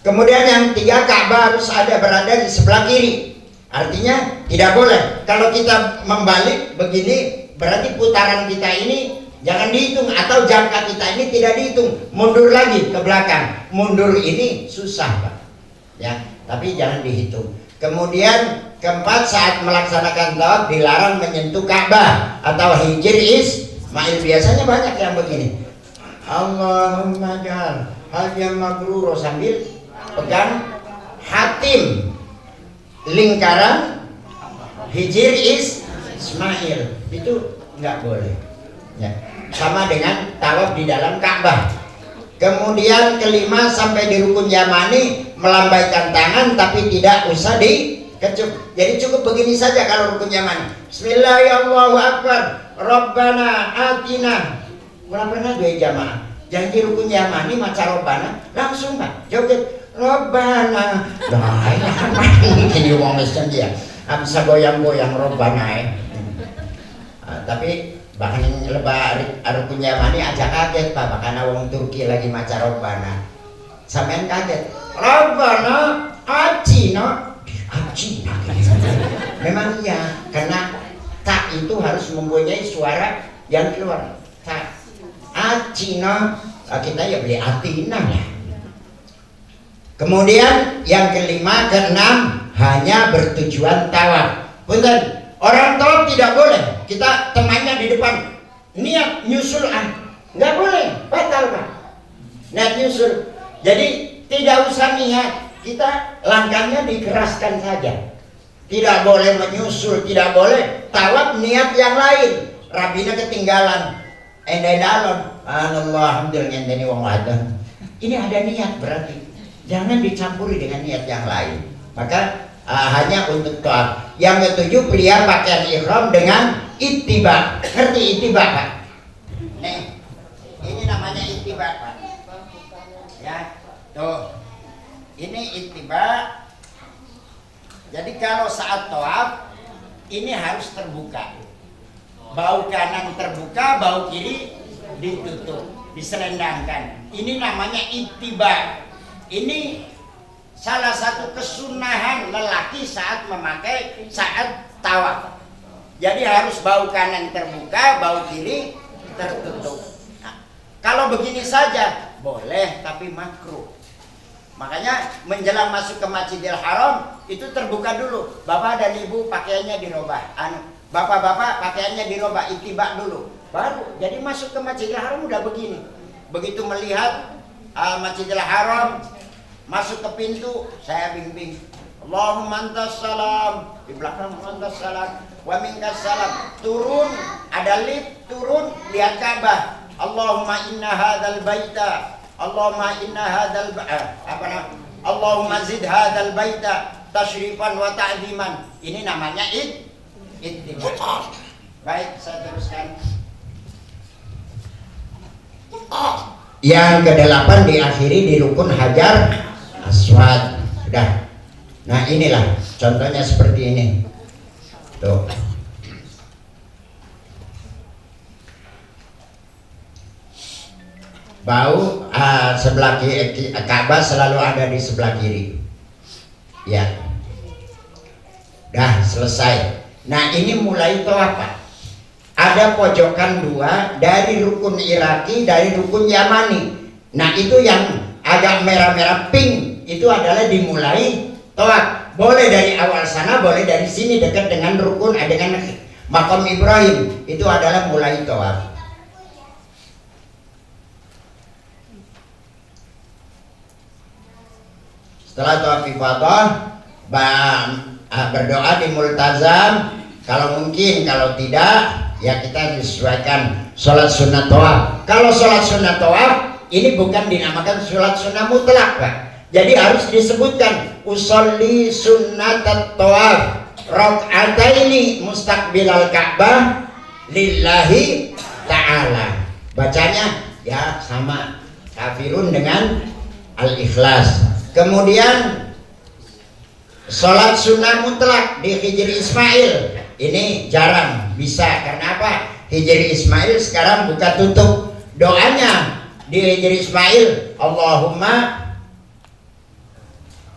Kemudian yang 3, Ka'bah harus berada di sebelah kiri. Artinya tidak boleh. Kalau kita membalik begini, berarti putaran kita ini jangan dihitung, atau jangka kita ini tidak dihitung. Mundur lagi ke belakang. Mundur ini susah, Pak. Ya, tapi jangan dihitung. Kemudian keempat, saat melaksanakan tawaf dilarang menyentuh Ka'bah atau Hijr Ismail. Biasanya banyak yang begini. Allahumma ja'al hadiyan mabrur sambil pegang hatim lingkaran hijir Ismail, itu nggak boleh ya. Sama dengan tawaf di dalam Ka'bah. Kemudian kelima sampai di rukun Yamani melambaikan tangan tapi tidak usah dikecup. Jadi cukup begini saja kalau rukun Yamani. Bismillahirrahmanirrahim. Rabbana atina. Rabbana dua jamaah. Jangan di rukun Yamani maca Rabbana langsung Pak joget Rabbana. Lah ini wong Islam dia. Bisa goyang-goyang Rabbana tapi bahkan lebar rukun Yamani aja kaget Pak, karena wong Turki lagi maca Rabbana. Sampean kaget. Rabbana atina. Memang iya, karena tak itu harus mempunyai suara yang keluar. Tak. Atina, kita ya beli atina ya. Kemudian yang kelima, keenam hanya bertujuan tawaf. Punten, orang tawaf tidak boleh kita temannya di depan niat nyusul nggak boleh, batal Pak. Niat nyusul. Jadi tidak usah niat, kita langkahnya dikeraskan saja. Tidak boleh menyusul, tidak boleh tawaf niat yang lain. Rabina ketinggalan. Dalon, alhamdulillah ini wong wadon. Ini ada niat berarti. Jangan dicampuri dengan niat yang lain. Maka hanya untuk tawaf. Yang ketujuh, pria pakaian ihram dengan ittiba. Ngerti ittiba Pak? Nih, ini namanya ittiba Pak. Ya, tuh. Ini ittiba. Jadi kalau saat tawaf ini harus terbuka. Bau kanan terbuka, bau kiri ditutup, diselendangkan. Ini namanya ittiba. Ini salah satu kesunahan lelaki saat memakai saat tawaf. Jadi harus bau kanan terbuka, bau kiri tertutup. Nah, kalau begini saja boleh, tapi makruh. Makanya menjelang masuk ke Masjidil Haram itu terbuka dulu. Bapak dan ibu pakaiannya dirubah. Bapak-bapak pakaiannya dirubah, ittiba dulu. Baru jadi masuk ke Masjidil Haram udah begini. Begitu melihat Masjidil Haram, masuk ke pintu, saya bimbing. Allahumma antas salam, di belakang antas salam, wa minkas salam. Turun, ada lift, turun, lihat Ka'bah. Allahumma inna hadzal baita, Allahumma inna hadzal Allahumma zid hadzal baita tasyrifan wa ta'ziman. Ini namanya ittiba. Baik, saya teruskan. Yang kedelapan diakhiri di rukun Hajar Aswad. Sudah. Nah inilah contohnya seperti ini. Tuh. Bau sebelah kiri, Ka'bah selalu ada di sebelah kiri. Ya. Dah selesai. Nah ini mulai tawaf Pak. Ada pojokan dua dari rukun Iraki, dari rukun Yamani. Nah itu yang agak merah-merah pink itu adalah dimulai tawaf. Boleh dari awal sana, boleh dari sini dekat dengan rukun, dengan makam Ibrahim. Itu adalah mulai tawaf. Setelah tawaf ifadah, berdoa di multazam. Kalau mungkin, kalau tidak, ya kita disesuaikan sholat sunnah tawaf. Kalau sholat sunnah tawaf ini bukan dinamakan sholat sunnah mutlak Pak. Jadi harus disebutkan usolli sunnat tawaf rak'ataini mustaqbilal Ka'bah lillahi ta'ala. Bacanya ya sama kafirun dengan al-ikhlas. Kemudian sholat sunnah mutlak di Hijri Ismail ini jarang bisa. Karena apa? Hijri Ismail sekarang buka tutup. Doanya di Hijri Ismail, Allahumma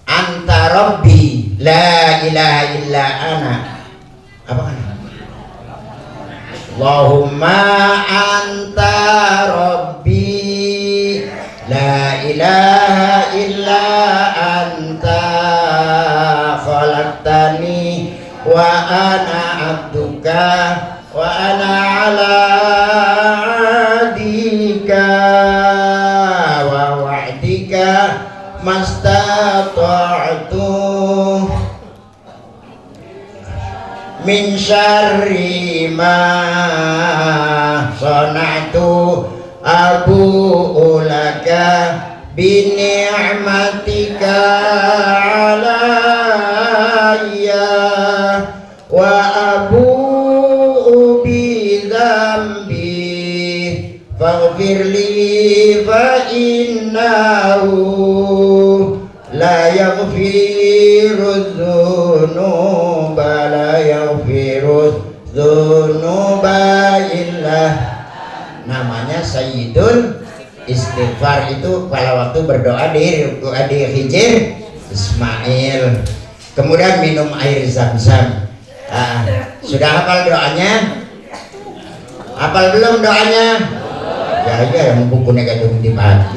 anta rabbi la ilaha illa ana. Apa kan? Allahumma anta rabbi la ilaha illa anta khalaqtani wa ana abduka wa ana ala adika sana'tu min syarri ma sana'tu abu'u laka bi ni'matika alayya wa abu'u bi dzambi faghfir li fa innahu la yaghfiru dzunuba illa. Namanya Sayyidul Istighfar itu pada waktu berdoa di Hijr Ismail. Kemudian minum air zam-zam. Sudah hafal doanya? Hafal belum doanya? Ya yang bukunya kadung dibaca.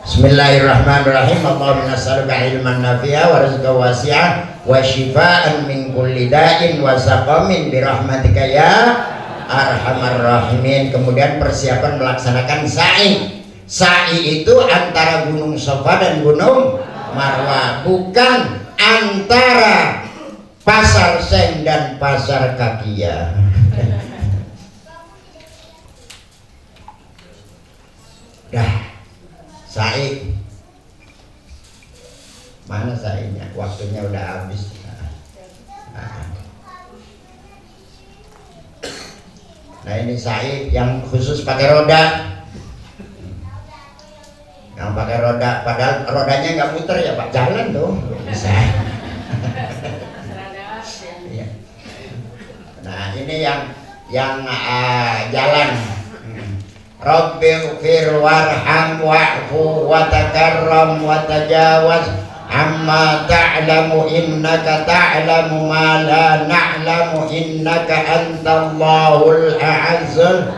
Bismillahirrahmanirrahim. Allahumma nas'aluka ilman nafi'a wa rizqan wasi'a wa shifaan min kulli da'in wa saqamin bi rahmatika ya arhamar rahimin. Kemudian persiapan melaksanakan sa'i. Sa'i itu antara Gunung Safa dan Gunung Marwah, bukan antara Pasar Seng dan Pasar Kakia. Dah, sa'i. Mana sa'inya? Waktunya udah habis. Nah ini sa'i yang khusus pakai roda. Yang pakai roda, padahal rodanya nggak muter ya Pak, jalan tuh bisa. Nah ini yang jalan. Rabbighfir warham wa'fu wa takarram wa tajawaz amma ta'lamu innaka ta'lamu ma la na'lamu innaka antallahul a'azzul.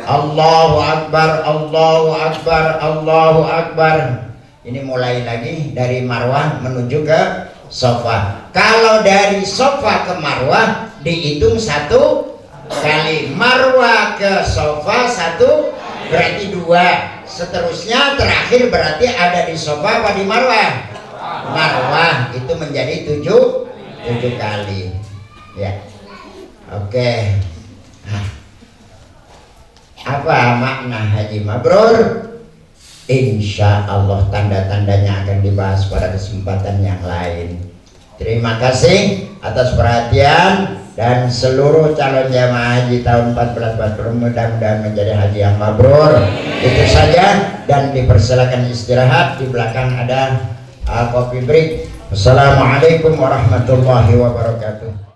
Allahu Akbar, Allahu Akbar, Allahu Akbar. Ini mulai lagi dari Marwah menuju ke Safa. Kalau dari Safa ke Marwah dihitung 1 kali, Marwah ke Safa 1 berarti 2. Seterusnya terakhir berarti ada di Safa apa di Marwah? Marwah itu menjadi 7 kali. Ya. Oke. Apa makna haji mabrur? Insya Allah tanda-tandanya akan dibahas pada kesempatan yang lain. Terima kasih atas perhatian dan seluruh calon jamaah haji tahun 1440 mudah-mudahan menjadi haji yang mabrur. Itu saja dan dipersilakan istirahat. Di belakang ada kopi break. Wassalamualaikum warahmatullahi wabarakatuh.